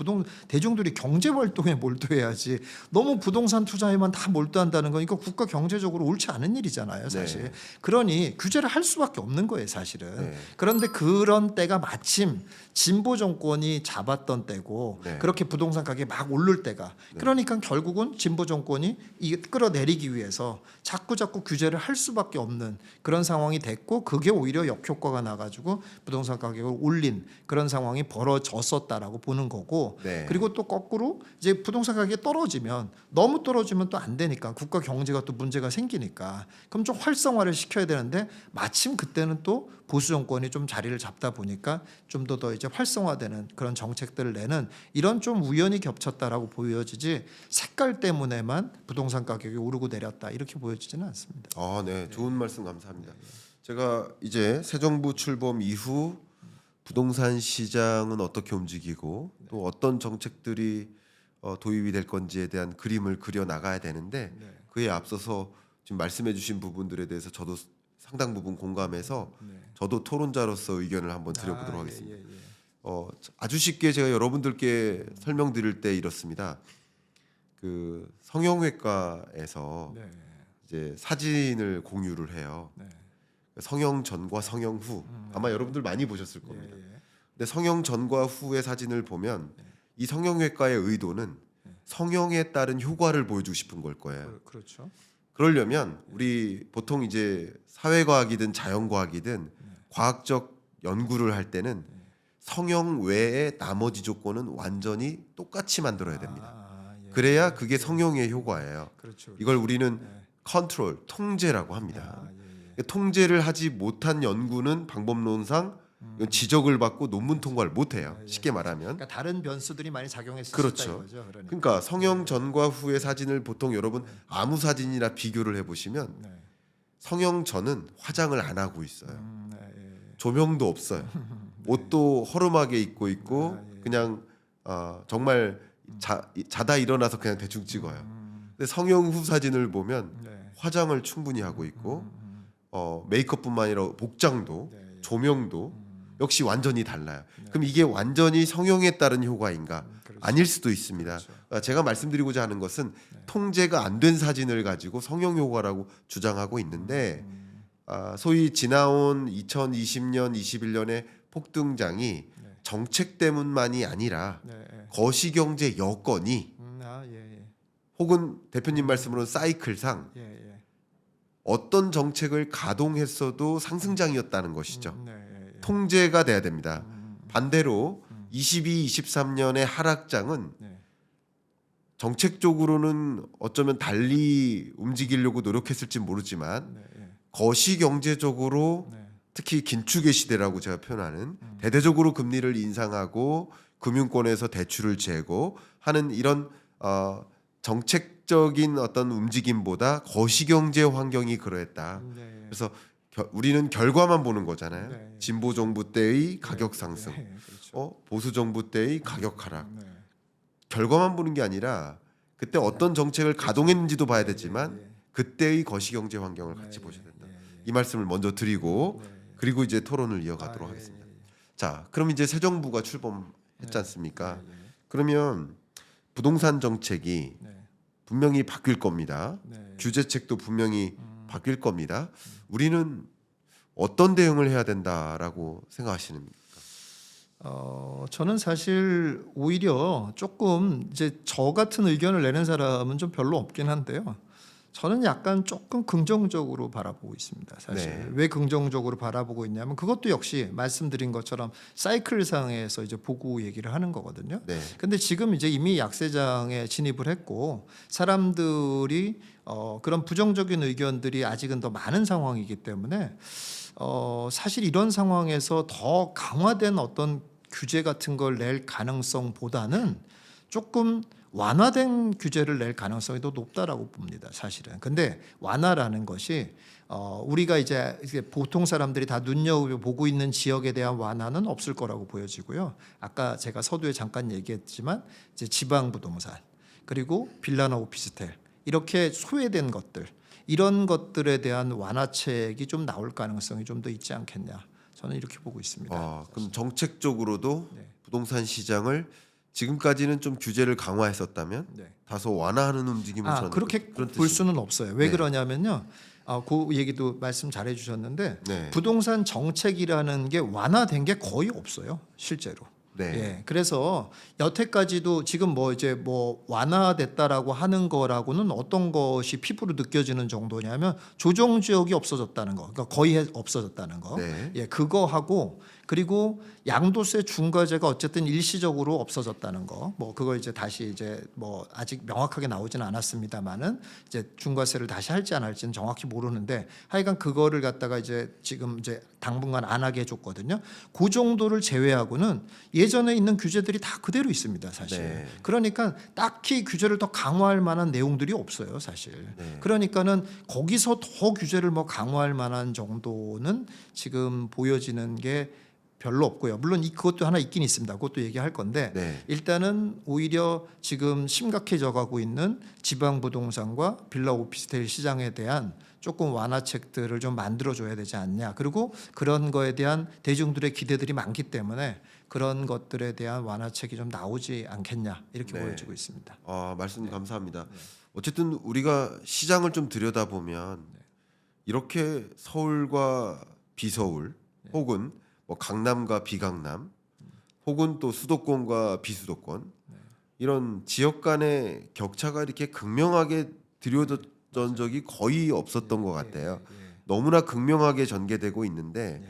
대중들이 경제 활동에 몰두해야지 너무 부동산 투자에만 다 몰두한다는 건 이거 국가 경제적으로 옳지 않은 일이잖아요, 사실. 그러니 규제를 할 수밖에 없는 거예요, 사실은. 그런데 그런 때가 마침 진보 정권이 잡았던 때고 그렇게 부동산 가격이 막 오를 때가 그러니까 결국은 진보 정권이 이 끌어내리기 위해서 자꾸 규제를 할 수밖에 없는 그런 상황이 됐고 그게 오히려 역효과가 나가지고 부동산 가격을 올린 그런 상황이 벌어졌었다라고 보는 거고 그리고 또 거꾸로 이제 부동산 가격이 떨어지면 너무 떨어지면 또 안 되니까 국가 경제가 또 문제가 생기니까 그럼 좀 활성화를 시켜야 되는데 마침 그때는 또 보수 정권이 좀 자리를 잡다 보니까 좀 더 이제 활성화되는 그런 정책들을 내는 이런 좀 우연히 겹쳤다라고 보여지지 색깔 때문에만 부동산 가격이 오르고 내렸다 이렇게 보여지지는 않습니다. 네, 좋은 말씀 감사합니다. 제가 이제 새 정부 출범 이후 부동산 시장은 어떻게 움직이고 또 어떤 정책들이 도입이 될 건지에 대한 그림을 그려 나가야 되는데 그에 앞서서 지금 말씀해주신 부분들에 대해서 저도 상당 부분 공감해서 저도 토론자로서 의견을 한번 드려보도록 하겠습니다. 아주 쉽게 제가 여러분들께 설명드릴 때 이렇습니다. 그 성형외과에서 이제 사진을 공유를 해요. 성형 전과 성형 후 아마 여러분들 많이 보셨을 겁니다. 근데 성형 전과 후의 사진을 보면 이 성형외과의 의도는 성형에 따른 효과를 보여주고 싶은 걸 거예요. 그렇죠. 그러려면 우리 보통 이제 사회과학이든 자연과학이든 과학적 연구를 할 때는 성형 외의 나머지 조건은 완전히 똑같이 만들어야 됩니다. 그래야 그게 성형의 효과예요. 그렇죠. 이걸 우리는 컨트롤, 통제라고 합니다. 통제를 하지 못한 연구는 방법론상 이건 지적을 받고 논문 통과를 못해요. 쉽게 말하면. 그러니까 다른 변수들이 많이 작용했을 그렇죠. 수 있다 이거죠. 그러니까 성형 전과 후의 사진을 보통 여러분 아무 사진이나 비교를 해보시면 성형 전은 화장을 안 하고 있어요. 조명도 없어요. 옷도 허름하게 입고 있고 그냥 정말 자다 일어나서 그냥 대충 찍어요. 근데 성형 후 사진을 보면 화장을 충분히 하고 있고 메이크업뿐만 아니라 복장도 조명도 역시 완전히 달라요. 그럼 이게 완전히 성형에 따른 효과인가? 아닐 수도 있습니다. 제가 말씀드리고자 하는 것은 통제가 안 된 사진을 가지고 성형 효과라고 주장하고 있는데 소위 지나온 2020년, 21년의 폭등장이 정책 때문만이 아니라 거시경제 여건이 혹은 대표님 말씀으로는 사이클상 어떤 정책을 가동했어도 상승장이었다는 것이죠. 통제가 돼야 됩니다. 반대로 22, 23년의 하락장은 정책적으로는 어쩌면 달리 움직이려고 노력했을지 모르지만 거시경제적으로 특히 긴축의 시대라고 제가 표현하는 대대적으로 금리를 인상하고 금융권에서 대출을 재고 하는 이런 정책적인 어떤 움직임보다 거시경제 환경이 그러했다. 그래서 우리는 결과만 보는 거잖아요. 진보 정부 때의 가격 상승, 보수 정부 때의 가격 하락. 결과만 보는 게 아니라 그때 어떤 정책을 가동했는지도 봐야 되지만 그때의 거시경제 환경을 같이 보셔야 된다. 이 말씀을 먼저 드리고 그리고 이제 토론을 이어가도록 하겠습니다. 자, 그럼 이제 새 정부가 출범했지 않습니까? 그러면 부동산 정책이 분명히 바뀔 겁니다. 규제책도 분명히 바뀔 겁니다. 우리는 어떤 대응을 해야 된다라고 생각하시는입니까? 저는 사실 오히려 조금 이제 저 같은 의견을 내는 사람은 좀 별로 없긴 한데요. 저는 약간 조금 긍정적으로 바라보고 있습니다. 사실 왜 긍정적으로 바라보고 있냐면 그것도 역시 말씀드린 것처럼 사이클상에서 이제 보고 얘기를 하는 거거든요. 근데 지금 이제 이미 약세장에 진입을 했고 사람들이 그런 부정적인 의견들이 아직은 더 많은 상황이기 때문에 사실 이런 상황에서 더 강화된 어떤 규제 같은 걸 낼 가능성보다는 조금 완화된 규제를 낼 가능성이 더 높다라고 봅니다. 사실은. 근데 완화라는 것이 우리가 이제 보통 사람들이 다 눈여겨보고 있는 지역에 대한 완화는 없을 거라고 보여지고요. 아까 제가 서두에 잠깐 얘기했지만 이제 지방 부동산 그리고 빌라나 오피스텔 이렇게 소외된 것들 이런 것들에 대한 완화책이 좀 나올 가능성이 좀 더 있지 않겠냐. 저는 이렇게 보고 있습니다. 그럼 정책적으로도 부동산 시장을 지금까지는 좀 규제를 강화했었다면 다소 완화하는 움직임을 저는 그렇게 볼 수는 없어요. 왜 그러냐면요. 그 얘기도 말씀 잘 해주셨는데 부동산 정책이라는 게 완화된 게 거의 없어요. 실제로. 네. 예, 그래서 여태까지도 지금 뭐 이제 뭐 완화됐다라고 하는 거라고는 어떤 것이 피부로 느껴지는 정도냐면 조정 지역이 없어졌다는 거, 그러니까 거의 없어졌다는 거. 네. 예, 그거 하고 그리고 양도세 중과제가 어쨌든 일시적으로 없어졌다는 거. 뭐 그걸 이제 다시 이제 뭐 아직 명확하게 나오지는 않았습니다만은 이제 중과세를 다시 할지 안 할지는 정확히 모르는데 하여간 그거를 갖다가 이제 지금 이제 당분간 안 하게 해줬거든요. 그 정도를 제외하고는 예전에 있는 규제들이 다 그대로 있습니다, 사실. 네. 그러니까 딱히 규제를 더 강화할 만한 내용들이 없어요, 사실. 네. 그러니까는 거기서 더 규제를 뭐 강화할 만한 정도는 지금 보여지는 게 별로 없고요. 물론 그것도 하나 있긴 있습니다. 그것도 얘기할 건데 네. 일단은 오히려 지금 심각해져 가고 있는 지방 부동산과 빌라 오피스텔 시장에 대한 조금 완화책들을 좀 만들어줘야 되지 않냐. 그리고 그런 거에 대한 대중들의 기대들이 많기 때문에 그런 것들에 대한 완화책이 좀 나오지 않겠냐 이렇게 네. 보여지고 있습니다. 말씀 감사합니다. 어쨌든 우리가 시장을 좀 들여다보면 이렇게 서울과 비서울 혹은 뭐 강남과 비강남 혹은 또 수도권과 비수도권 이런 지역 간의 격차가 이렇게 극명하게 드러졌던 적이 거의 없었던 것 같아요. 너무나 극명하게 전개되고 있는데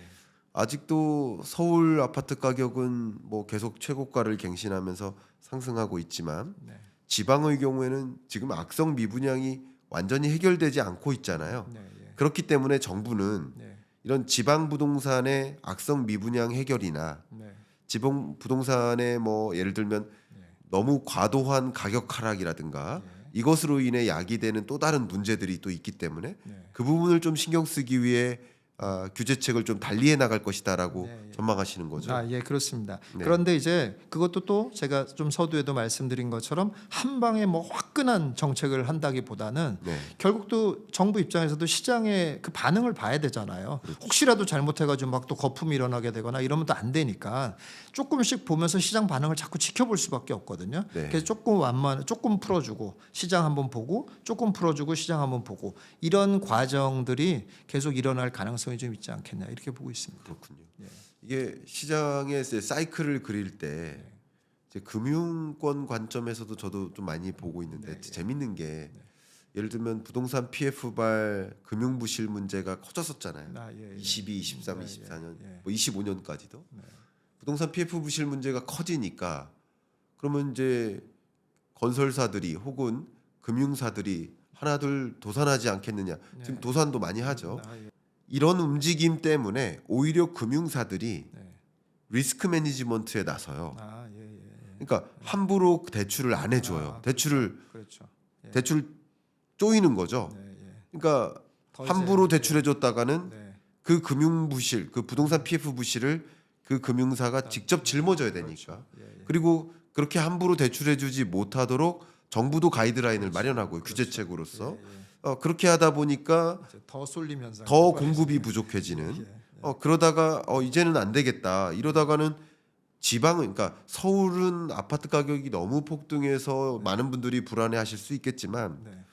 아직도 서울 아파트 가격은 뭐 계속 최고가를 갱신하면서 상승하고 있지만 지방의 경우에는 지금 악성 미분양이 완전히 해결되지 않고 있잖아요. 그렇기 때문에 정부는 이런 지방 부동산의 악성 미분양 해결이나 지방 부동산의 뭐 예를 들면 너무 과도한 가격 하락이라든가 이것으로 인해 야기되는 또 다른 문제들이 또 있기 때문에 그 부분을 좀 신경 쓰기 위해 규제책을 좀 달리해 나갈 것이다라고 전망하시는 거죠. 예, 그렇습니다. 네. 그런데 이제 그것도 또 제가 좀 서두에도 말씀드린 것처럼 한 방에 뭐 화끈한 정책을 한다기보다는 네. 결국 또 정부 입장에서도 시장의 그 반응을 봐야 되잖아요. 혹시라도 잘못해가지고 막 또 거품이 일어나게 되거나 이러면 또 안 되니까 조금씩 보면서 시장 반응을 자꾸 지켜볼 수밖에 없거든요. 네. 그래서 조금 풀어주고 시장 한번 보고 조금 풀어주고 시장 한번 보고 이런 과정들이 계속 일어날 가능성이 좀 있지 않겠냐 이렇게 보고 있습니다. 그렇군요. 이게 시장의 이제 사이클을 그릴 때 이제 금융권 관점에서도 저도 좀 많이 보고 있는데 재밌는 게 예를 들면 부동산 PF발 금융부실 문제가 커졌었잖아요. 22, 23, 24년, 뭐 25년까지도 부동산 PF 부실 문제가 커지니까 그러면 이제 건설사들이 혹은 금융사들이 하나둘 도산하지 않겠느냐. 지금 도산도 많이 하죠. 이런 움직임 때문에 오히려 금융사들이 리스크 매니지먼트에 나서요. 그러니까 함부로 대출을 안 해줘요. 대출을 쪼이는 거죠. 그러니까 함부로 대출해줬다가는 그 금융 부실, 그 부동산 PF 부실을 그 금융사가 직접 짊어져야 되니까. 그리고 그렇게 함부로 대출해주지 못하도록 정부도 가이드라인을 마련하고 규제책으로서 그렇게 하다 보니까 더 쏠림 현상, 더 공급이 부족해지는. 그러다가 이제는 안 되겠다. 이러다가는 지방은 그러니까 서울은 아파트 가격이 너무 폭등해서 많은 분들이 불안해하실 수 있겠지만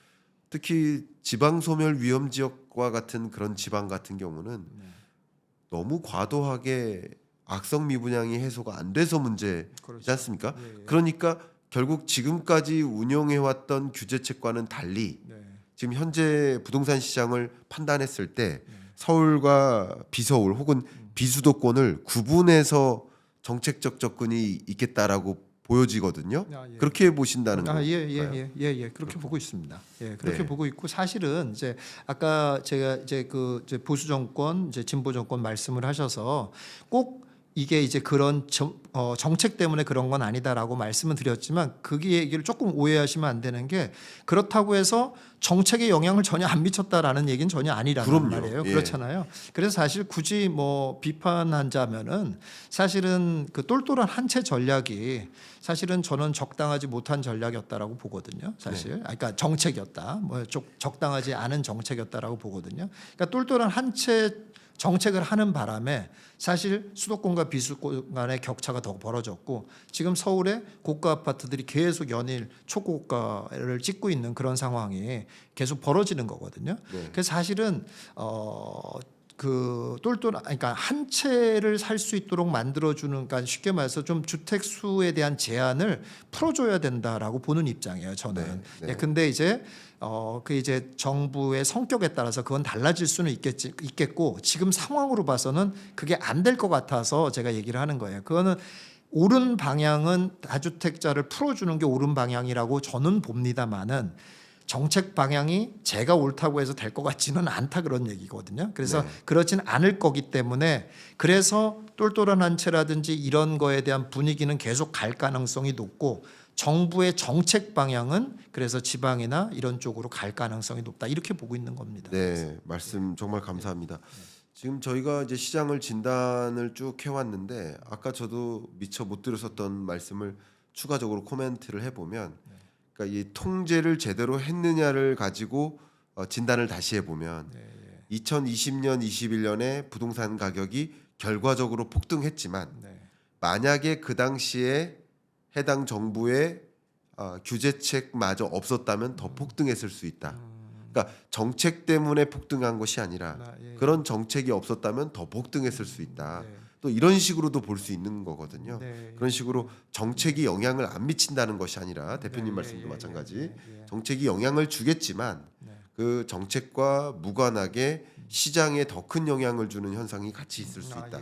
특히 지방 소멸 위험 지역과 같은 그런 지방 같은 경우는 너무 과도하게 악성 미분양이 해소가 안 돼서 문제지 않습니까? 그러니까 결국 지금까지 운영해왔던 규제책과는 달리 지금 현재 부동산 시장을 판단했을 때 서울과 비서울 혹은 비수도권을 구분해서 정책적 접근이 있겠다라고 보여지거든요. 그렇게 보신다는 거예요. 예. 그렇게 보고 있습니다. 그렇게 보고 있고 사실은 이제 아까 제가 이제 이제 보수 정권, 이제 진보 정권 말씀을 하셔서 꼭 이게 이제 그런 정책 때문에 그런 건 아니다라고 말씀을 드렸지만 그 얘기를 조금 오해하시면 안 되는 게 그렇다고 해서 정책에 영향을 전혀 안 미쳤다라는 얘기는 전혀 아니라는 말이에요. 그렇잖아요. 그래서 사실 굳이 뭐 비판하자면은 사실은 그 똘똘한 한 채 전략이 사실은 저는 적당하지 못한 전략이었다라고 보거든요. 사실, 그러니까 정책이었다. 뭐 적당하지 않은 정책이었다라고 보거든요. 그러니까 똘똘한 한 채 정책을 하는 바람에 사실 수도권과 비수도권 간의 격차가 더 벌어졌고 지금 서울의 고가 아파트들이 계속 연일 초고가를 찍고 있는 그런 상황이 계속 벌어지는 거거든요. 그래서 사실은 그 그러니까 한 채를 살 수 있도록 만들어주는, 그러니까 쉽게 말해서 좀 주택 수에 대한 제한을 풀어줘야 된다라고 보는 입장이에요. 저는. 네. 예, 근데 이제 그 이제 정부의 성격에 따라서 그건 달라질 수는 있겠고 지금 상황으로 봐서는 그게 안 될 것 같아서 제가 얘기를 하는 거예요. 그거는 옳은 방향은 다주택자를 풀어주는 게 옳은 방향이라고 저는 봅니다만은. 정책 방향이 제가 옳다고 해서 될 것 같지는 않다 그런 얘기거든요. 그래서 네. 그렇진 않을 거기 때문에 그래서 똘똘한 한 채라든지 이런 거에 대한 분위기는 계속 갈 가능성이 높고 정부의 정책 방향은 그래서 지방이나 이런 쪽으로 갈 가능성이 높다 이렇게 보고 있는 겁니다. 네, 말씀 정말 감사합니다. 지금 저희가 이제 시장을 진단을 쭉 해왔는데 아까 저도 미처 못 드렸었던 말씀을 추가적으로 코멘트를 해보면 그러니까 이 통제를 제대로 했느냐를 가지고 진단을 다시 해보면 2020년, 21년에 부동산 가격이 결과적으로 폭등했지만 만약에 그 당시에 해당 정부의 규제책마저 없었다면 더 폭등했을 수 있다. 그러니까 정책 때문에 폭등한 것이 아니라 그런 정책이 없었다면 더 폭등했을 수 있다. 또 이런 식으로도 볼 수 있는 거거든요. 그런 식으로 정책이 영향을 안 미친다는 것이 아니라 대표님 말씀도 마찬가지. 정책이 영향을 주겠지만 그 정책과 무관하게 시장에 더 큰 영향을 주는 현상이 같이 있을 수 있다.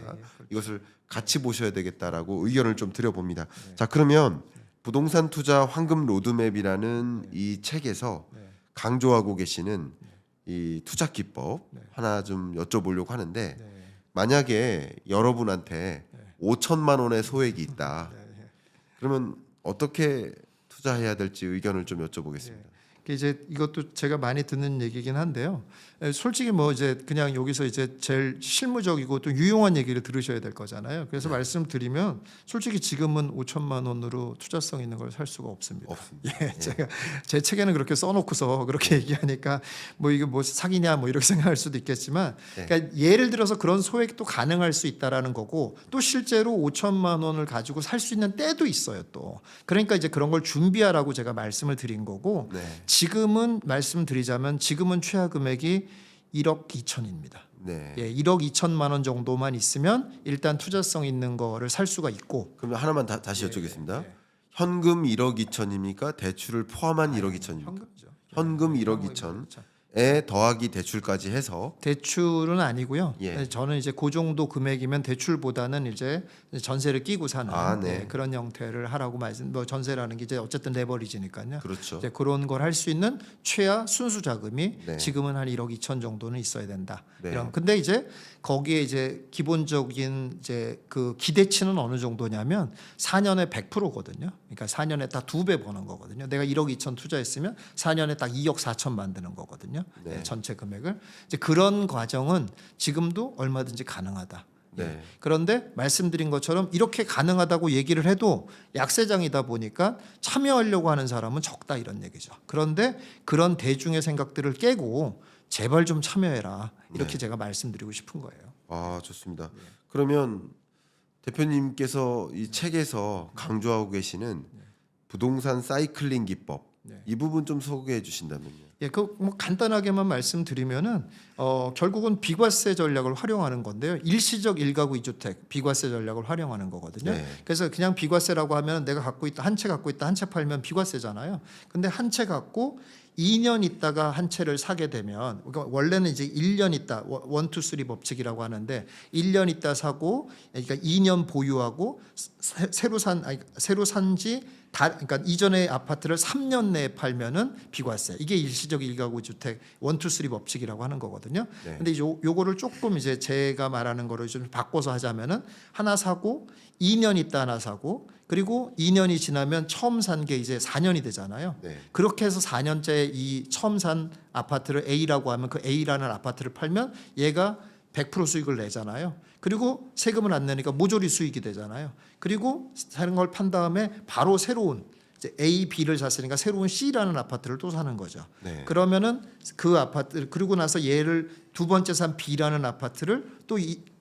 이것을 같이 보셔야 되겠다라고 의견을 좀 드려봅니다. 자, 그러면 부동산 투자 황금 로드맵이라는 이 책에서 강조하고 계시는 이 투자 기법 하나 좀 여쭤보려고 하는데 만약에 여러분한테 5천만 원의 소액이 있다. 그러면 어떻게 투자해야 될지 의견을 좀 여쭤보겠습니다. 이제 이것도 제가 많이 듣는 얘기긴 한데요. 솔직히 뭐 이제 그냥 여기서 이제 제일 실무적이고 또 유용한 얘기를 들으셔야 될 거잖아요. 그래서 말씀드리면 솔직히 지금은 5천만 원으로 투자성 있는 걸 살 수가 없습니다. 예, 제가 제 책에는 그렇게 써놓고서 그렇게 얘기하니까 뭐 이게 뭐 사기냐 뭐 이렇게 생각할 수도 있겠지만, 그러니까 예를 들어서 그런 소액도 가능할 수 있다라는 거고 또 실제로 5천만 원을 가지고 살 수 있는 때도 있어요. 또 그러니까 이제 그런 걸 준비하라고 제가 말씀을 드린 거고. 지금은 말씀드리자면 지금은 최하 금액이 1억 2천입니다. 예, 1억 2천만 원 정도만 있으면 일단 투자성 있는 거를 살 수가 있고. 그럼 하나만 다시 여쭤보겠습니다. 현금 1억 2천입니까? 대출을 포함한 1억 2천입니까? 현금이죠. 현금 1억 2천에 더하기 대출까지 해서 대출은 아니고요. 예. 저는 이제 그 정도 금액이면 대출보다는 이제 전세를 끼고 사는 그런 형태를 하라고 뭐 전세라는 게 이제 어쨌든 레버리지니까요. 그렇죠. 이제 그런 걸 할 수 있는 최하 순수 자금이 지금은 한 1억 2천 정도는 있어야 된다. 근데 이제 거기에 이제 기본적인 이제 그 기대치는 어느 정도냐면 4년에 100%거든요. 그러니까 4년에 딱 2배 버는 거거든요. 내가 1억 2천 투자했으면 4년에 딱 2억 4천 만드는 거거든요. 전체 금액을. 이제 그런 과정은 지금도 얼마든지 가능하다. 그런데 말씀드린 것처럼 이렇게 가능하다고 얘기를 해도 약세장이다 보니까 참여하려고 하는 사람은 적다 이런 얘기죠. 그런데 그런 대중의 생각들을 깨고 제발 좀 참여해라 이렇게 제가 말씀드리고 싶은 거예요. 아, 좋습니다. 그러면 대표님께서 이 책에서 강조하고 계시는 부동산 사이클링 기법 이 부분 좀 소개해 주신다면요. 예, 그 뭐 간단하게만 말씀드리면은 결국은 비과세 전략을 활용하는 건데요. 일시적 1가구 2주택 비과세 전략을 활용하는 거거든요. 그래서 그냥 비과세라고 하면 내가 갖고 있다 한 채 갖고 있다 한 채 팔면 비과세잖아요. 근데 한 채 갖고 2년 있다가 한 채를 사게 되면 그러니까 원래는 이제 1년 있다 1, 2, 3 법칙이라고 하는데 1년 있다 사고 그러니까 2년 보유하고 새로 산지 그러니까 이전의 아파트를 3년 내에 팔면은 비과세. 이게 일시적 1가구 주택 1, 2, 3 법칙이라고 하는 거거든요. 근데 요거를 조금 이제 제가 말하는 거를 좀 바꿔서 하자면은 하나 사고 2년 있다 하나 사고 그리고 2년이 지나면 처음 산 게 이제 4년이 되잖아요. 그렇게 해서 4년째 이 처음 산 아파트를 A라고 하면 그 A라는 아파트를 팔면 얘가 100% 수익을 내잖아요. 그리고 세금을 안 내니까 모조리 수익이 되잖아요. 그리고 사는 걸 판 다음에 바로 새로운 이제 A, B를 샀으니까 새로운 C라는 아파트를 또 사는 거죠. 그러면은 그 아파트 그리고 나서 얘를 두 번째 산 B라는 아파트를 또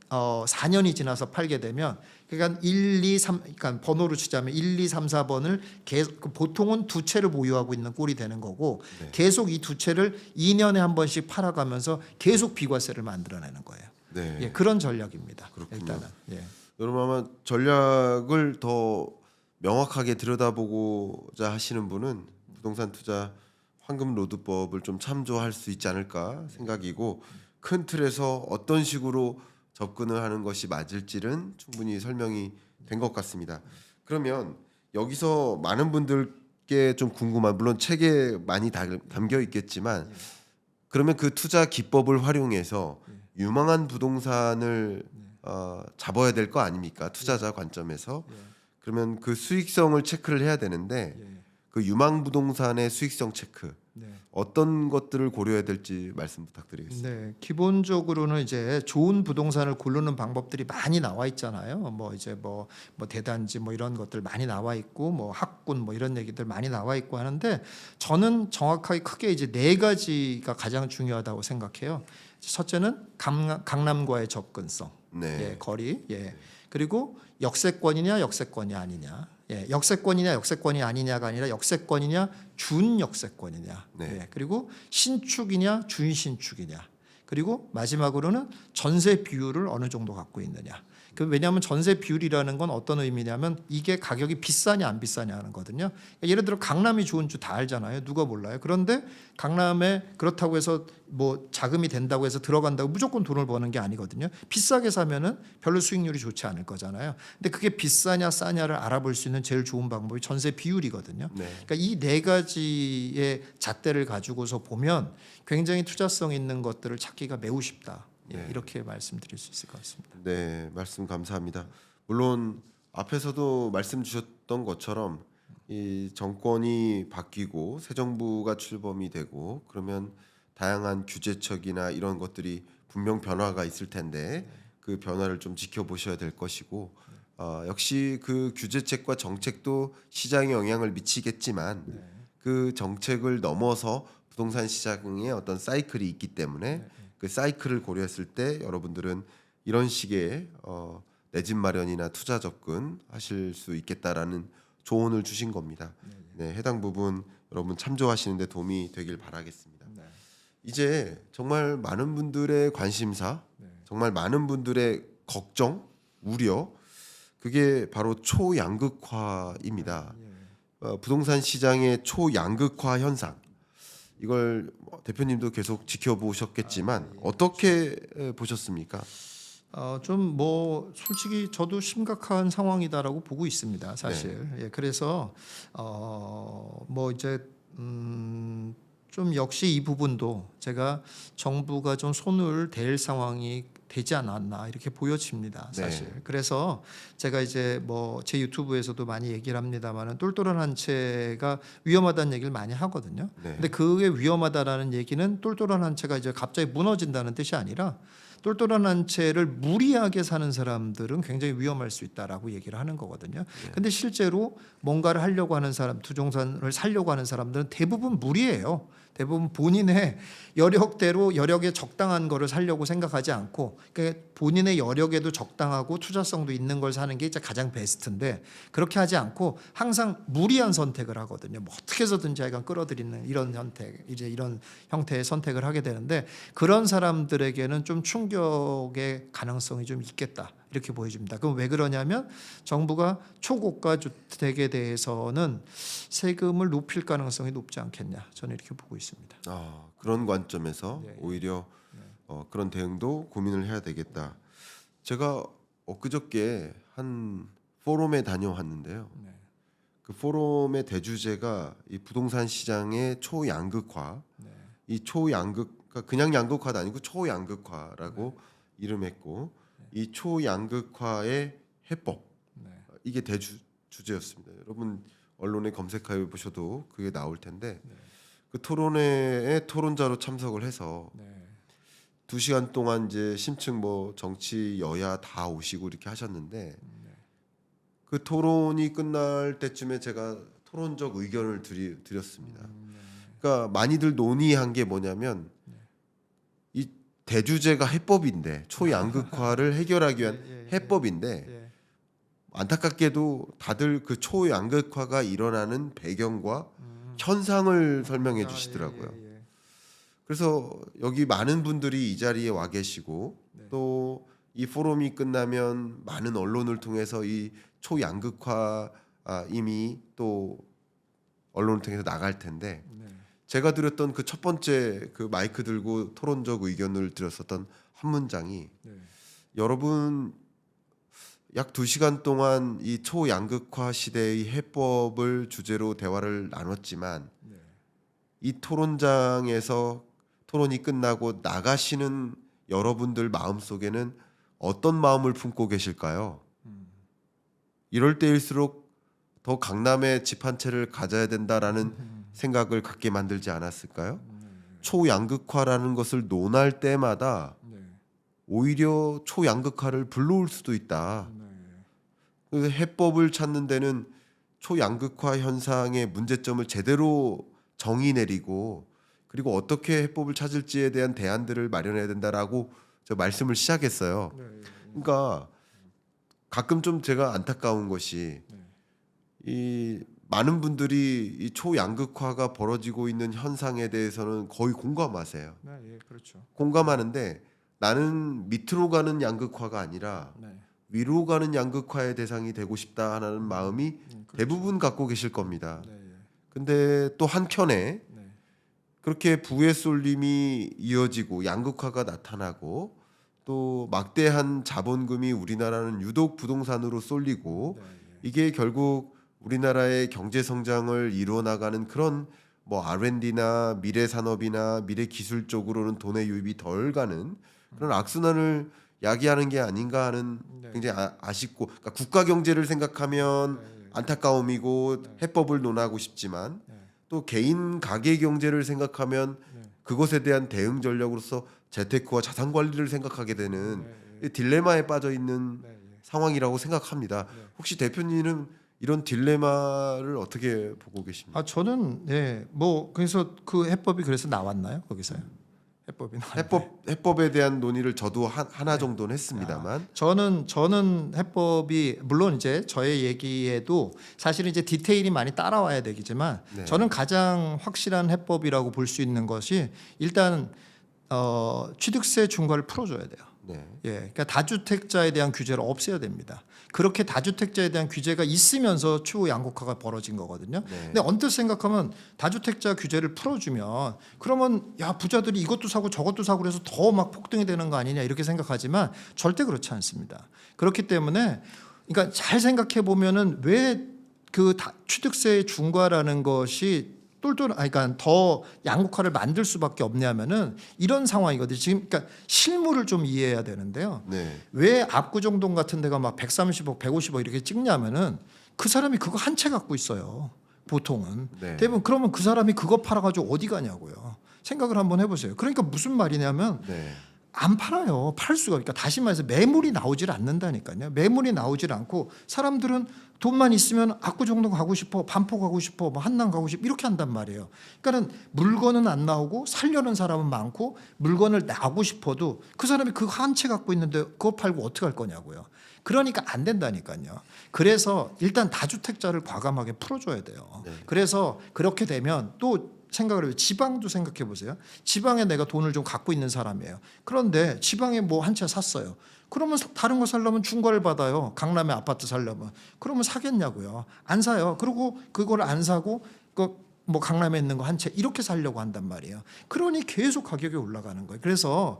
4년이 지나서 팔게 되면 그러니까 1, 2, 3 그러니까 번호로 치자면 1, 2, 3, 4번을 계속 보통은 두 채를 보유하고 있는 꼴이 되는 거고 계속 이 두 채를 2년에 한 번씩 팔아가면서 계속 비과세를 만들어내는 거예요. 네. 예, 그런 전략입니다. 그렇군요. 일단은. 예. 여러분 아마 전략을 더 명확하게 들여다보고자 하시는 분은 부동산 투자 황금 로드법을 좀 참조할 수 있지 않을까 생각이고, 큰 틀에서 어떤 식으로 접근을 하는 것이 맞을지는 충분히 설명이 된 것 같습니다. 그러면 여기서 많은 분들께 좀 궁금한, 물론 책에 많이 담겨 있겠지만, 그러면 그 투자 기법을 활용해서 유망한 부동산을 잡아야 될 거 아닙니까? 투자자 관점에서. 그러면 그 수익성을 체크를 해야 되는데, 그 유망 부동산의 수익성 체크, 어떤 것들을 고려해야 될지 말씀 부탁드리겠습니다. 네, 기본적으로는 이제 좋은 부동산을 고르는 방법들이 많이 나와 있잖아요. 뭐 이제 뭐 대단지 뭐 이런 것들 많이 나와 있고, 뭐 학군 뭐 이런 얘기들 많이 나와 있고 하는데, 저는 정확하게 크게 이제 네 가지가 가장 중요하다고 생각해요. 첫째는 강남과의 접근성, 네. 예, 거리, 예. 그리고 역세권이냐 역세권이 아니냐, 예, 역세권이냐 역세권이 아니냐가 아니라 역세권이냐 준역세권이냐, 네. 예, 그리고 신축이냐 준신축이냐, 그리고 마지막으로는 전세 비율을 어느 정도 갖고 있느냐. 왜냐하면 전세 비율이라는 건 어떤 의미냐면 이게 가격이 비싸냐 안 비싸냐 하는 거거든요. 예를 들어 강남이 좋은 주 다 알잖아요. 누가 몰라요. 그런데 강남에 그렇다고 해서 뭐 자금이 된다고 해서 들어간다고 무조건 돈을 버는 게 아니거든요. 비싸게 사면은 별로 수익률이 좋지 않을 거잖아요. 근데 그게 비싸냐 싸냐를 알아볼 수 있는 제일 좋은 방법이 전세 비율이거든요. 네. 그러니까 이 네 가지의 잣대를 가지고서 보면 굉장히 투자성 있는 것들을 찾기가 매우 쉽다. 예, 네. 이렇게 말씀드릴 수 있을 것 같습니다. 네, 말씀 감사합니다. 물론 앞에서도 말씀 주셨던 것처럼 이 정권이 바뀌고 새 정부가 출범이 되고 그러면 다양한 규제책이나 이런 것들이 분명 변화가 있을 텐데 그 변화를 좀 지켜보셔야 될 것이고, 역시 그 규제책과 정책도 시장에 영향을 미치겠지만 그 정책을 넘어서 부동산 시장에 어떤 사이클이 있기 때문에 그 사이클을 고려했을 때 여러분들은 이런 식의 내 집 마련이나 투자 접근 하실 수 있겠다라는 조언을 주신 겁니다. 네, 해당 부분 여러분 참조하시는데 도움이 되길 바라겠습니다. 이제 정말 많은 분들의 관심사, 정말 많은 분들의 걱정, 우려, 그게 바로 초양극화입니다. 부동산 시장의 초양극화 현상. 이걸 대표님도 계속 지켜보셨겠지만 어떻게 보셨습니까? 좀 뭐 솔직히 저도 심각한 상황이다라고 보고 있습니다, 사실. 예, 그래서 뭐 이제 좀 역시 이 부분도 제가 정부가 좀 손을 댈 상황이 되지 않았나 이렇게 보여집니다, 사실. 네. 그래서 제가 이제 뭐 제 유튜브에서도 많이 얘기를 합니다만은 똘똘한 한 채가 위험하다는 얘기를 많이 하거든요. 네. 근데 그게 위험하다라는 얘기는 똘똘한 한 채가 이제 갑자기 무너진다는 뜻이 아니라 똘똘한 한 채를 무리하게 사는 사람들은 굉장히 위험할 수 있다라고 얘기를 하는 거거든요. 근데 실제로 뭔가를 하려고 하는 사람, 부동산을 살려고 하는 사람들은 대부분 무리예요. 대부분 본인의 여력대로 여력에 적당한 거를 살려고 생각하지 않고, 그러니까 본인의 여력에도 적당하고 투자성도 있는 걸 사는 게 진짜 가장 베스트인데, 그렇게 하지 않고 항상 무리한 선택을 하거든요. 뭐 어떻게 해서든지 하여간 끌어들이는 이런 선택, 이제 이런 형태의 선택을 하게 되는데, 그런 사람들에게는 좀 충격의 가능성이 좀 있겠다 이렇게 보여집니다. 그럼 왜 그러냐면 정부가 초고가 주택에 대해서는 세금을 높일 가능성이 높지 않겠냐, 저는 이렇게 보고 있습니다. 그런 관점에서 네. 오히려 그런 대응도 고민을 해야 되겠다. 제가 엊그저께 한 포럼에 다녀왔는데요. 네. 그 포럼의 대주제가 이 부동산 시장의 초양극화, 네. 이 그러니까 그냥 양극화도 아니고 초양극화라고 이름했고, 이 초양극화의 해법, 이게 대주제였습니다. 여러분 언론에 검색해 보셔도 그게 나올 텐데, 그 토론회에 토론자로 참석을 해서 2시간 동안 이제 심층 뭐 정치 여야 다 오시고 이렇게 하셨는데, 그 토론이 끝날 때쯤에 제가 토론적 의견을 드렸습니다. 그러니까 많이들 논의한 게 뭐냐면 이 대주제가 해법인데, 초양극화를 해결하기 위한 해법인데, 안타깝게도 다들 그 초양극화가 일어나는 배경과 현상을 설명해 주시더라고요. 그래서 여기 많은 분들이 이 자리에 와 계시고 네. 또 이 포럼이 끝나면 많은 언론을 통해서 이 초양극화 이미 또 언론을 통해서 나갈 텐데 네. 제가 드렸던 그 첫 번째 그 마이크 들고 토론적 의견을 드렸었던 한 문장이 네. 여러분 약 2시간 동안 이 초양극화 시대의 해법을 주제로 대화를 나눴지만 네. 이 토론장에서 토론이 끝나고 나가시는 여러분들 마음속에는 어떤 마음을 품고 계실까요? 이럴 때일수록 더 강남에 집 한 채를 가져야 된다라는 생각을 갖게 만들지 않았을까요? 초양극화라는 것을 논할 때마다 네. 오히려 초양극화를 불러올 수도 있다. 네. 그 해법을 찾는 데는 초양극화 현상의 문제점을 제대로 정의 내리고 그리고 어떻게 해법을 찾을지에 대한 대안들을 마련해야 된다라고 저 말씀을 시작했어요. 네. 그러니까 가끔 좀 제가 안타까운 것이 네. 이 많은 분들이 이 초양극화가 벌어지고 있는 현상에 대해서는 거의 공감하세요. 네. 예, 그렇죠. 공감하는데 나는 밑으로 가는 양극화가 아니라 네. 위로 가는 양극화의 대상이 되고 싶다 하는 마음이 그렇죠. 대부분 갖고 계실 겁니다. 네. 예. 근데 또 한켠에 네. 그렇게 부의 쏠림이 이어지고 양극화가 나타나고 또 막대한 자본금이 우리나라는 유독 부동산으로 쏠리고 네. 예. 이게 결국 우리나라의 경제 성장을 이루어 나가는 그런 뭐 R&D나 미래 산업이나 미래 기술 쪽으로는 돈의 유입이 덜 가는 그런 악순환을 야기하는 게 아닌가 하는 네. 굉장히 아쉽고 그러니까 국가 경제를 생각하면 네. 안타까움이고 네. 해법을 논하고 싶지만 네. 또 개인 가계 경제를 생각하면 네. 그것에 대한 대응 전략으로서 재테크와 자산 관리를 생각하게 되는 네. 이 딜레마에 빠져 있는 네. 예. 상황이라고 생각합니다. 네. 혹시 대표님은 이런 딜레마를 어떻게 보고 계십니까? 저는 뭐 그래서 그 해법이 그래서 나왔나요? 거기서요? 해법이 나왔나요? 해법에 대한 논의를 저도 하나 네. 정도는 했습니다만 저는 해법이 물론 이제 저의 얘기에도 사실은 이제 디테일이 많이 따라와야 되겠지만 네. 저는 가장 확실한 해법이라고 볼 수 있는 것이 일단 취득세 중과를 풀어줘야 돼요. 네. 예, 그러니까 다주택자에 대한 규제를 없애야 됩니다. 그렇게 다주택자에 대한 규제가 있으면서 추후 양극화가 벌어진 거거든요. 네. 근데 언뜻 생각하면 다주택자 규제를 풀어주면 그러면 야 부자들이 이것도 사고 저것도 사고 그래서 더 막 폭등이 되는 거 아니냐 이렇게 생각하지만 절대 그렇지 않습니다. 그렇기 때문에 그러니까 잘 생각해 보면은 왜 그 취득세 중과라는 것이 그러니까 더 양극화를 만들 수밖에 없냐면은 이런 상황이거든요. 지금 그러니까 실물을 좀 이해해야 되는데요. 네. 왜 압구정동 같은 데가 막 130억, 150억 이렇게 찍냐면은 그 사람이 그거 한 채 갖고 있어요. 보통은. 네. 대부분 그러면 그 사람이 그거 팔아가지고 어디 가냐고요. 생각을 한번 해보세요. 그러니까 무슨 말이냐면 네. 안 팔아요. 팔 수가. 그러니까 다시 말해서 매물이 나오질 않는다니까요. 매물이 나오질 않고 사람들은 돈만 있으면 압구정동 가고 싶어, 반포 가고 싶어, 뭐 한남 가고 싶어 이렇게 한단 말이에요. 그러니까는 물건은 안 나오고 살려는 사람은 많고 물건을 나고 싶어도 그 사람이 그 한 채 갖고 있는데 그거 팔고 어떻게 할 거냐고요. 그러니까 안 된다니까요. 그래서 일단 다주택자를 과감하게 풀어줘야 돼요. 네. 그래서 그렇게 되면 또 생각을 해요. 지방도 생각해 보세요. 지방에 내가 돈을 좀 갖고 있는 사람이에요. 그런데 지방에 뭐 한 채 샀어요. 그러면 다른 거 살려면 중과를 받아요. 강남에 아파트 살려면. 그러면 사겠냐고요. 안 사요. 그리고 그걸 안 사고 뭐 강남에 있는 거 한 채 이렇게 살려고 한단 말이에요. 그러니 계속 가격이 올라가는 거예요. 그래서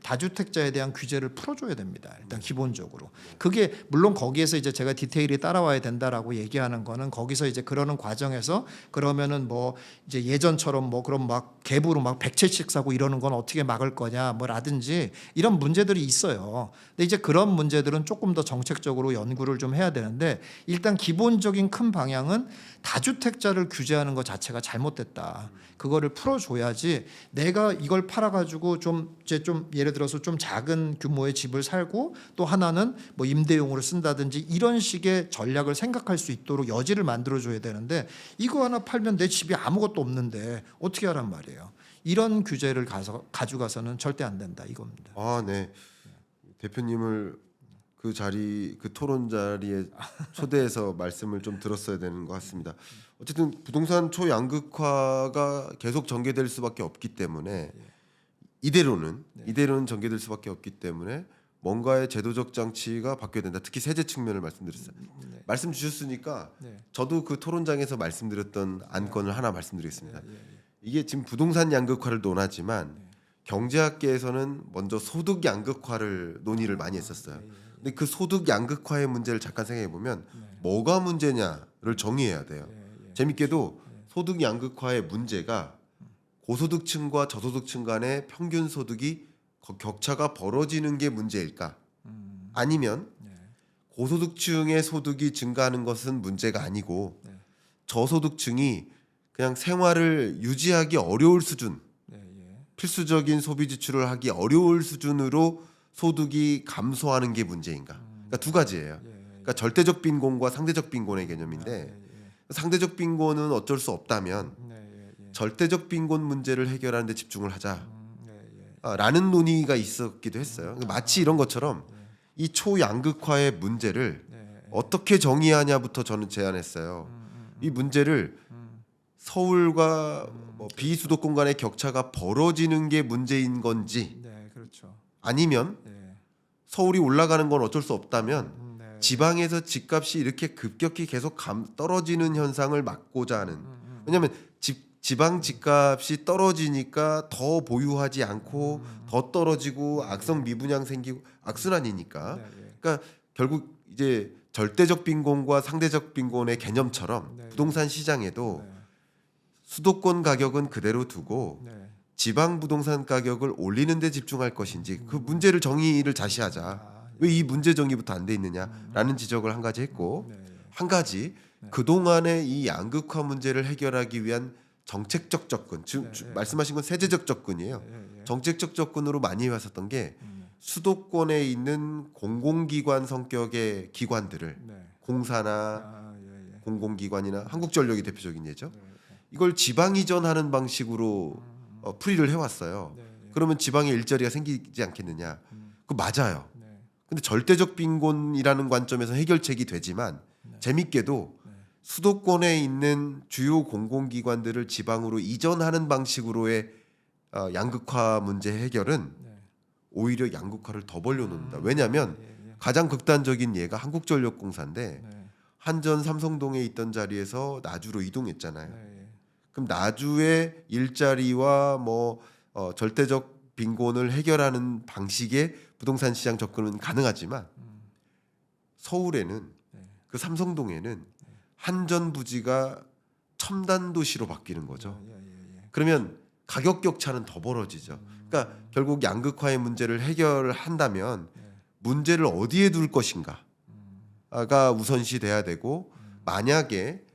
다주택자에 대한 규제를 풀어줘야 됩니다. 일단 기본적으로. 그게 물론 거기에서 이제 제가 디테일이 따라와야 된다라고 얘기하는 거는 거기서 이제 그러는 과정에서 그러면은 뭐 이제 예전처럼 뭐 그럼 막 갭으로 막 100채씩 사고 이러는 건 어떻게 막을 거냐 뭐라든지 이런 문제들이 있어요. 근데 이제 그런 문제들은 조금 더 정책적으로 연구를 좀 해야 되는데 일단 기본적인 큰 방향은 다주택자를 규제하는 것 자체가 잘못됐다. 그거를 풀어줘야지 내가 이걸 팔아가지고 좀 예를 들어서 좀 작은 규모의 집을 살고 또 하나는 뭐 임대용으로 쓴다든지 이런 식의 전략을 생각할 수 있도록 여지를 만들어줘야 되는데 이거 하나 팔면 내 집이 아무것도 없는데 어떻게 하란 말이에요. 이런 규제를 가져가서는 절대 안 된다 이겁니다. 아, 네. 대표님을 그 토론 자리에 초대해서 말씀을 좀 들었어야 되는 것 같습니다. 어쨌든 부동산 초양극화가 계속 전개될 수밖에 없기 때문에 이대로는 전개될 수밖에 없기 때문에 뭔가의 제도적 장치가 바뀌어야 된다. 특히 세제 측면을 말씀드렸어요. 말씀 주셨으니까 저도 그 토론장에서 말씀드렸던 안건을 하나 말씀드리겠습니다. 이게 지금 부동산 양극화를 논하지만 경제학계에서는 먼저 소득 양극화를 논의를 많이 했었어요. 근데 그 소득 양극화의 문제를 잠깐 생각해 보면 뭐가 문제냐를 정의해야 돼요. 재밌게도 소득 양극화의 문제가 고소득층과 저소득층 간의 평균 소득이 격차가 벌어지는 게 문제일까? 아니면 고소득층의 소득이 증가하는 것은 문제가 아니고 저소득층이 그냥 생활을 유지하기 어려울 수준, 필수적인 소비 지출을 하기 어려울 수준으로 소득이 감소하는 게 문제인가? 그러니까 두 가지예요. 그러니까 절대적 빈곤과 상대적 빈곤의 개념인데 상대적 빈곤은 어쩔 수 없다면 절대적 빈곤 문제를 해결하는 데 집중을 하자라는 논의가 있었기도 했어요. 마치 이런 것처럼 이 초양극화의 문제를 어떻게 정의하냐부터 저는 제안했어요. 이 문제를 서울과 뭐 비수도권 간의 격차가 벌어지는 게 문제인 건지 아니면 서울이 올라가는 건 어쩔 수 없다면 지방에서 집값이 이렇게 급격히 계속 떨어지는 현상을 막고자 하는, 왜냐하면 지방 집값이 떨어지니까 더 보유하지 않고 더 떨어지고 악성 미분양 생기고 악순환이니까. 그러니까 결국 이제 절대적 빈곤과 상대적 빈곤의 개념처럼 부동산 시장에도 수도권 가격은 그대로 두고 지방 부동산 가격을 올리는 데 집중할 것인지 그 문제를 정의를 자시하자. 왜 이 문제 정의부터 안 돼 있느냐라는 지적을 한 가지 했고, 한 가지 그동안의 이 양극화 문제를 해결하기 위한 정책적 접근, 말씀하신 건 세제적 접근이에요. 정책적 접근으로 많이 왔었던 게 수도권에 있는 공공기관 성격의 기관들을 공사나 공공기관이나 한국전력이 대표적인 예죠. 이걸 지방 이전하는 방식으로 풀이를 해왔어요. 그러면 지방에 일자리가 생기지 않겠느냐? 그 맞아요. 근데 절대적 빈곤이라는 관점에서 해결책이 되지만 재밌게도 수도권에 있는 주요 공공기관들을 지방으로 이전하는 방식으로의 양극화 문제 해결은 오히려 양극화를 더 벌려놓는다. 왜냐하면 가장 극단적인 예가 한국전력공사인데 한전 삼성동에 있던 자리에서 나주로 이동했잖아요. 그럼 나주의 일자리와 뭐 절대적 빈곤을 해결하는 방식의 부동산 시장 접근은 가능하지만 서울에는 그 삼성동에는 한전 부지가 첨단 도시로 바뀌는 거죠. 그러면 가격 격차는 더 벌어지죠. 그러니까 결국 양극화의 문제를 해결한다면 문제를 어디에 둘 것인가가 우선시 돼야 되고, 만약에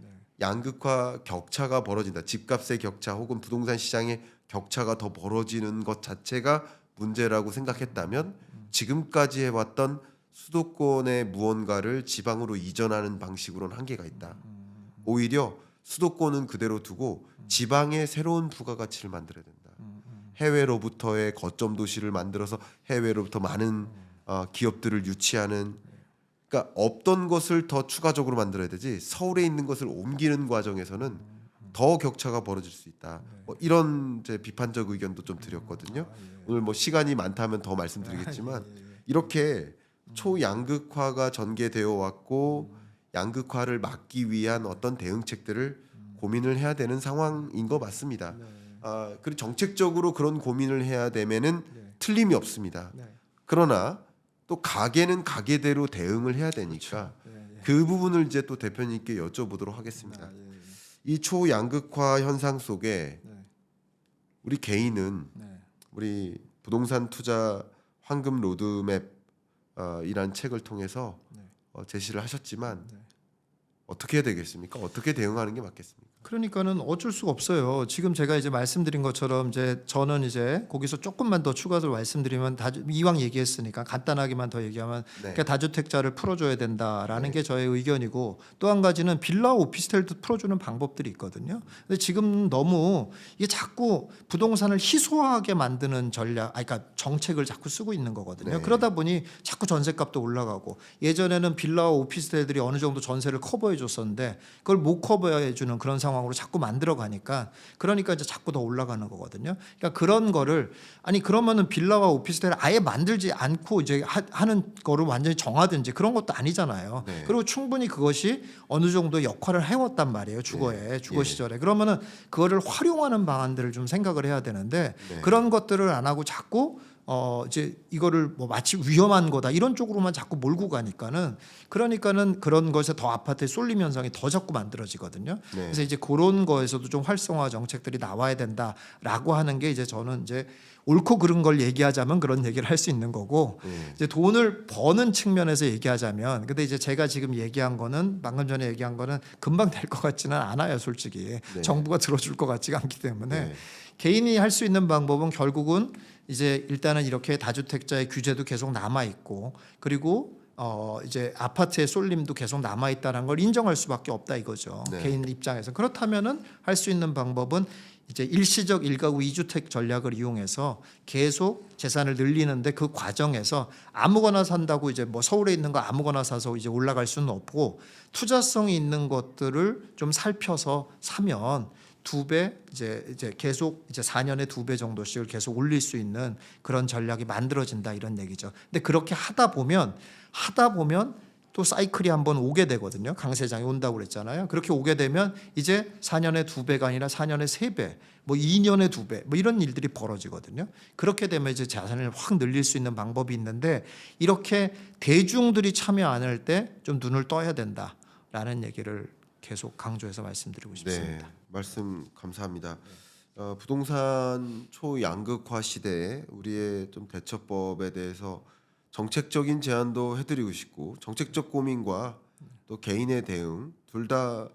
양극화 격차가 벌어진다, 집값의 격차 혹은 부동산 시장의 격차가 더 벌어지는 것 자체가 문제라고 생각했다면 지금까지 해왔던 수도권의 무언가를 지방으로 이전하는 방식으로는 한계가 있다. 오히려 수도권은 그대로 두고 지방에 새로운 부가가치를 만들어야 된다. 해외로부터의 거점 도시를 만들어서 해외로부터 많은 기업들을 유치하는, 그러니까 없던 것을 더 추가적으로 만들어야 되지 서울에 있는 것을 옮기는 과정에서는 더 격차가 벌어질 수 있다. 뭐 이런 제 비판적 의견도 좀 드렸거든요. 오늘 뭐 시간이 많다면 더 말씀드리겠지만 이렇게 초양극화가 전개되어 왔고 양극화를 막기 위한 어떤 대응책들을 고민을 해야 되는 상황인 것 맞습니다. 그리고 정책적으로 그런 고민을 해야 되면은 틀림이 없습니다. 그러나 또 가게는 가게대로 대응을 해야 되니까 그 부분을 이제 또 대표님께 여쭤보도록 하겠습니다. 이 초양극화 현상 속에 우리 개인은 우리 부동산 투자 황금 로드맵 이란 책을 통해서 제시를 하셨지만 어떻게 해야 되겠습니까? 어떻게 대응하는 게 맞겠습니까? 그러니까는 어쩔 수가 없어요. 지금 제가 이제 말씀드린 것처럼 이제 저는 이제 거기서 조금만 더 추가로 말씀드리면 이왕 얘기했으니까 간단하게만 더 얘기하면 그러니까 다주택자를 풀어줘야 된다라는 게 저의 의견이고, 또 한 가지는 빌라 오피스텔도 풀어주는 방법들이 있거든요. 근데 지금 너무 이게 자꾸 부동산을 희소하게 만드는 그러니까 정책을 자꾸 쓰고 있는 거거든요. 그러다 보니 자꾸 전세값도 올라가고, 예전에는 빌라 오피스텔들이 어느 정도 전세를 커버해 줬었는데 그걸 못 커버해 주는 그런 상황으로 자꾸 만들어 가니까, 그러니까 이제 자꾸 더 올라가는 거거든요. 그러니까 그런 거를, 아니 그러면은 빌라와 오피스텔을 아예 만들지 않고 이제 하는 거를 완전히 정하든지 그런 것도 아니잖아요. 그리고 충분히 그것이 어느 정도 역할을 해왔단 말이에요. 주거 시절에. 그러면은 그거를 활용하는 방안들을 좀 생각을 해야 되는데 그런 것들을 안 하고 자꾸 이제 이거를 뭐 마치 위험한 거다 이런 쪽으로만 자꾸 몰고 가니까는, 그러니까는 그런 것에 더 아파트에 쏠림 현상이 더 자꾸 만들어지거든요. 그래서 이제 그런 거에서도 좀 활성화 정책들이 나와야 된다라고 하는 게, 이제 저는 이제 옳고 그른 걸 얘기하자면 그런 얘기를 할 수 있는 거고, 이제 돈을 버는 측면에서 얘기하자면, 근데 이제 제가 지금 얘기한 거는, 방금 전에 얘기한 거는 금방 될 것 같지는 않아요, 솔직히. 정부가 들어줄 것 같지가 않기 때문에 개인이 할 수 있는 방법은 결국은 이제 일단은 이렇게 다주택자의 규제도 계속 남아 있고, 그리고 이제 아파트의 쏠림도 계속 남아 있다는 걸 인정할 수밖에 없다 이거죠. 개인 입장에서. 그렇다면은 할 수 있는 방법은 이제 일시적 1가구 2주택 전략을 이용해서 계속 재산을 늘리는데, 그 과정에서 아무거나 산다고 이제 뭐 서울에 있는 거 아무거나 사서 이제 올라갈 수는 없고, 투자성이 있는 것들을 좀 살펴서 사면 2배 이제 계속 이제 4년에 2배 정도씩을 계속 올릴 수 있는 그런 전략이 만들어진다 이런 얘기죠. 근데 그렇게 하다 보면 또 사이클이 한번 오게 되거든요. 강세장이 온다고 그랬잖아요. 그렇게 오게 되면 이제 4년에 2배가 아니라 4년에 3배, 뭐 2년에 2배, 뭐 이런 일들이 벌어지거든요. 그렇게 되면 이제 자산을 확 늘릴 수 있는 방법이 있는데, 이렇게 대중들이 참여 안 할 때 좀 눈을 떠야 된다라는 얘기를 계속 강조해서 말씀드리고 싶습니다. 말씀 감사합니다. 부동산 초양극화 시대에 우리의 좀 대처법에 대해서 정책적인 제안도 해드리고 싶고, 정책적 고민과 또 개인의 대응 둘 다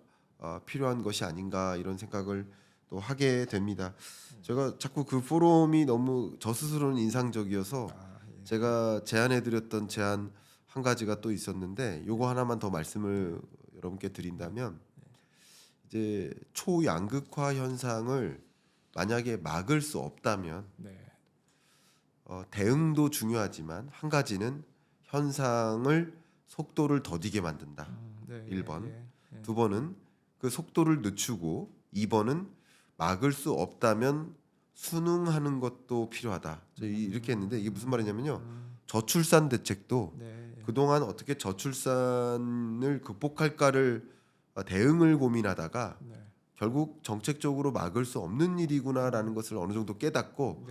필요한 것이 아닌가 이런 생각을 또 하게 됩니다. 제가 자꾸 그 포럼이 너무 저 스스로는 인상적이어서 제가 제안해드렸던 제안 한 가지가 또 있었는데, 요거 하나만 더 말씀을 여러분께 드린다면, 이제 초양극화 현상을 만약에 막을 수 없다면 대응도 중요하지만 한 가지는 현상을 속도를 더디게 만든다. 1번. 2번은 그 속도를 늦추고, 2번은 막을 수 없다면 순응하는 것도 필요하다. 이렇게 했는데, 이게 무슨 말이냐면요. 저출산 대책도 그동안 어떻게 저출산을 극복할까를 대응을 고민하다가 결국 정책적으로 막을 수 없는 일이구나라는 것을 어느 정도 깨닫고,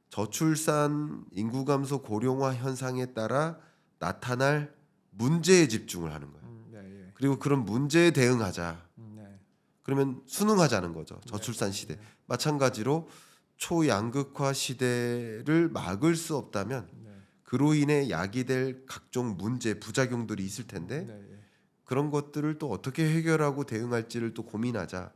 저출산, 인구 감소, 고령화 현상에 따라 나타날 문제에 집중을 하는 거예요. 그리고 그런 문제에 대응하자. 그러면 순응하자는 거죠. 저출산 시대. 마찬가지로 초양극화 시대를 막을 수 없다면 그로 인해 야기될 각종 문제, 부작용들이 있을 텐데 그런 것들을 또 어떻게 해결하고 대응할지를 또 고민하자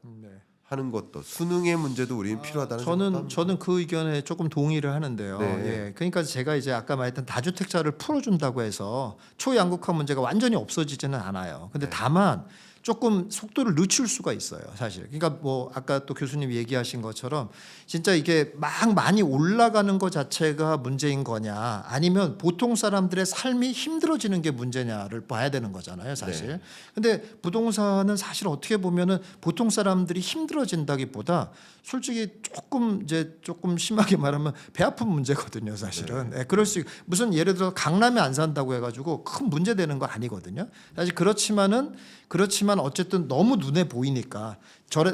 하는 것도, 수능의 문제도 우리는 필요하다는 생각합니다. 저는 그 의견에 조금 동의를 하는데요. 예, 그러니까 제가 이제 아까 말했던 다주택자를 풀어준다고 해서 초양극화 문제가 완전히 없어지지는 않아요. 근데 다만 조금 속도를 늦출 수가 있어요, 사실. 그러니까 뭐 아까 또 교수님 얘기하신 것처럼 진짜 이게 막 많이 올라가는 것 자체가 문제인 거냐, 아니면 보통 사람들의 삶이 힘들어지는 게 문제냐를 봐야 되는 거잖아요, 사실. 근데 부동산은 사실 어떻게 보면은 보통 사람들이 힘들어진다기보다 솔직히 조금 심하게 말하면 배 아픈 문제거든요, 사실은. 그럴 수 무슨 예를 들어 강남에 안 산다고 해가지고 큰 문제 되는 거 아니거든요. 사실 그렇지만 어쨌든 너무 눈에 보이니까,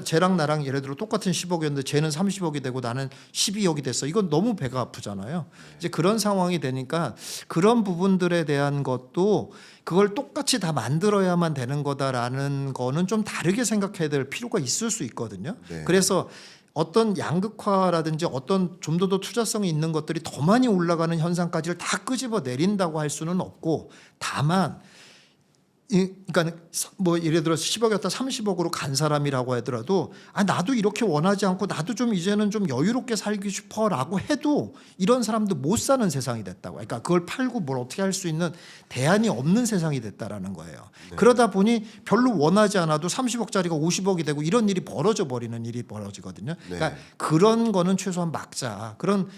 쟤랑 나랑 예를 들어 똑같은 10억이었는데 쟤는 30억이 되고 나는 12억이 됐어. 이건 너무 배가 아프잖아요. 이제 그런 상황이 되니까 그런 부분들에 대한 것도 그걸 똑같이 다 만들어야만 되는 거다라는 거는 좀 다르게 생각해야 될 필요가 있을 수 있거든요. 그래서 어떤 양극화라든지 어떤 좀 더 투자성이 있는 것들이 더 많이 올라가는 현상까지를 다 끄집어 내린다고 할 수는 없고, 다만 그러니까 뭐 예를 들어서 10억이었다 30억으로 간 사람이라고 하더라도 나도 이렇게 원하지 않고 나도 좀 이제는 좀 여유롭게 살기 싶어라고 해도 이런 사람도 못 사는 세상이 됐다고. 그러니까 그걸 팔고 뭘 어떻게 할 수 있는 대안이 없는 세상이 됐다라는 거예요. 네. 그러다 보니 별로 원하지 않아도 30억짜리가 50억이 되고 이런 일이 벌어져 버리는 일이 벌어지거든요. 그러니까 네. 그런 거는 최소한 막자. 그런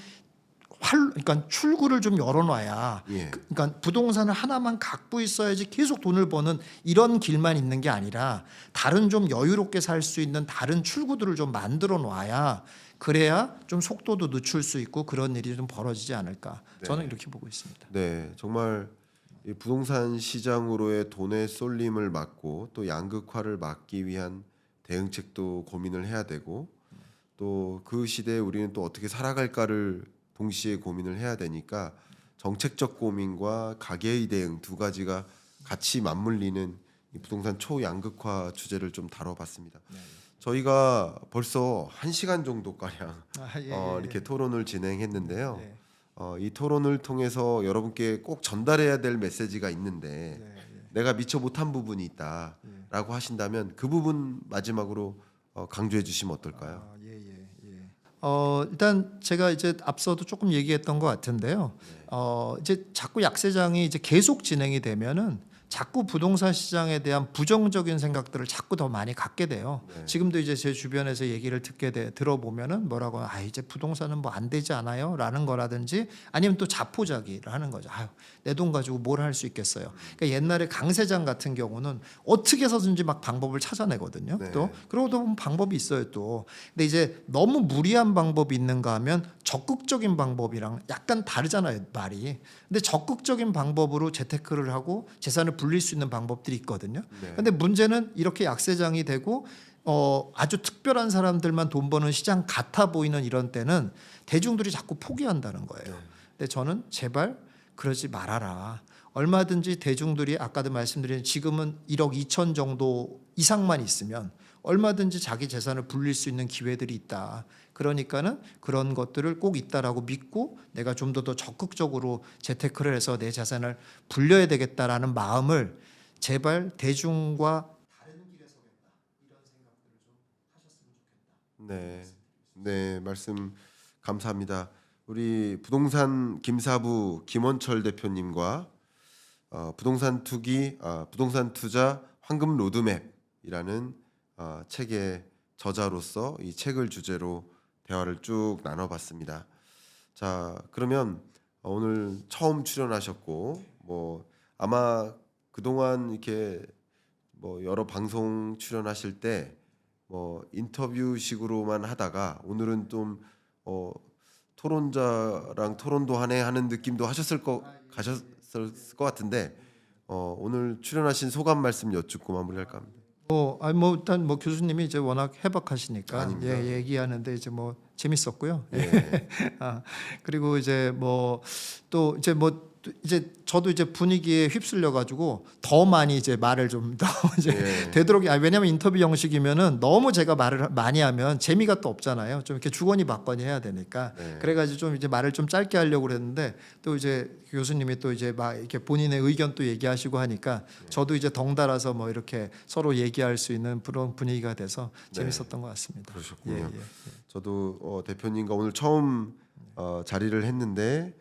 그러니까 출구를 좀 열어놔야. 예. 그러니까 부동산을 하나만 갖고 있어야지 계속 돈을 버는 이런 길만 있는 게 아니라 다른 좀 여유롭게 살 수 있는 다른 출구들을 좀 만들어 놔야 그래야 좀 속도도 늦출 수 있고 그런 일이 좀 벌어지지 않을까. 저는 이렇게 보고 있습니다. 네, 정말 이 부동산 시장으로의 돈의 쏠림을 막고 또 양극화를 막기 위한 대응책도 고민을 해야 되고 또 그 시대에 우리는 또 어떻게 살아갈까를 동시에 고민을 해야 되니까 정책적 고민과 가계의 대응 두 가지가 같이 맞물리는 이 부동산 초양극화 주제를 좀 다뤄봤습니다. 저희가 벌써 1시간 정도 가량 이렇게 토론을 진행했는데요. 네. 이 토론을 통해서 여러분께 꼭 전달해야 될 메시지가 있는데 내가 미처 못한 부분이 있다라고 하신다면 그 부분 마지막으로 강조해 주시면 어떨까요? 일단 제가 이제 앞서도 조금 얘기했던 것 같은데요. 이제 자꾸 약세장이 이제 계속 진행이 되면은 자꾸 부동산 시장에 대한 부정적인 생각들을 자꾸 더 많이 갖게 돼요. 지금도 이제 제 주변에서 얘기를 들어보면은 뭐라고 이제 부동산은 뭐 안 되지 않아요? 라는 거라든지 아니면 또 자포자기를 하는 거죠. 내 돈 가지고 뭘 할 수 있겠어요. 그러니까 옛날에 강세장 같은 경우는 어떻게 해서든지 막 방법을 찾아내거든요. 네. 또 그러고 보면 방법이 있어요. 또 근데 이제 너무 무리한 방법이 있는가 하면 적극적인 방법이랑 약간 다르잖아요, 말이. 근데 적극적인 방법으로 재테크를 하고 재산을 불릴 수 있는 방법들이 있거든요. 네. 근데 문제는 이렇게 약세장이 되고 아주 특별한 사람들만 돈 버는 시장 같아 보이는 이런 때는 대중들이 자꾸 포기한다는 거예요. 근데 저는 제발 그러지 말아라. 얼마든지 대중들이 아까도 말씀드린 지금은 1억 2천 정도 이상만 있으면 얼마든지 자기 재산을 불릴 수 있는 기회들이 있다. 그러니까는 그런 것들을 꼭 있다라고 믿고 내가 좀 더 적극적으로 재테크를 해서 내 재산을 불려야 되겠다라는 마음을 제발 대중과 다른 길에 서겠다. 이런 생각들을 좀 하셨으면 좋겠다. 네, 말씀 감사합니다. 우리 부동산 김사부 김원철 대표님과 부동산 투자 황금 로드맵이라는 책의 저자로서 이 책을 주제로 대화를 쭉 나눠봤습니다. 자, 그러면 오늘 처음 출연하셨고 뭐 아마 그동안 이렇게 뭐 여러 방송 출연하실 때 뭐 인터뷰식으로만 하다가 오늘은 좀 토론자랑 토론도 하는 느낌도 가셨을 것 같은데 오늘 출연하신 소감 말씀 여쭙고 마무리할까 합니다. 일단 교수님이 이제 워낙 해박하시니까 아닙니다. 얘기하는데 이제 뭐 재밌었고요. 예. 그리고 이제 이제 저도 이제 분위기에 휩쓸려 가지고 더 많이 이제 말을 좀 더 이제 되도록 왜냐면 인터뷰 형식이면은 너무 제가 말을 많이 하면 재미가 또 없잖아요. 좀 이렇게 주거니 받거니 해야 되니까. 그래가지고 좀 이제 말을 좀 짧게 하려고 그랬는데 또 이제 교수님이 또 이제 막 이렇게 본인의 의견 또 얘기하시고 하니까 저도 이제 덩달아서 뭐 이렇게 서로 얘기할 수 있는 그런 분위기가 돼서 재밌었던 것 같습니다. 그러셨군요. 저도 대표님과 오늘 처음 자리를 했는데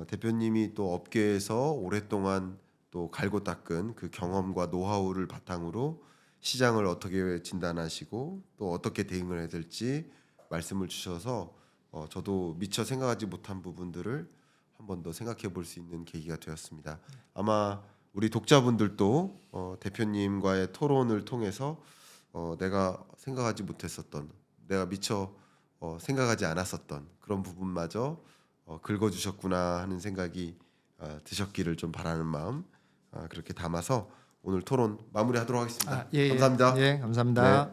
대표님이 또 업계에서 오랫동안 또 갈고 닦은 그 경험과 노하우를 바탕으로 시장을 어떻게 진단하시고 또 어떻게 대응을 해야 될지 말씀을 주셔서 저도 미처 생각하지 못한 부분들을 한 번 더 생각해 볼 수 있는 계기가 되었습니다. 아마 우리 독자분들도 대표님과의 토론을 통해서 내가 생각하지 못했었던, 내가 미처 생각하지 않았었던 그런 부분마저 긁어주셨구나 하는 생각이 드셨기를 좀 바라는 마음 그렇게 담아서 오늘 토론 마무리하도록 하겠습니다. 예, 감사합니다. 예, 감사합니다. 네.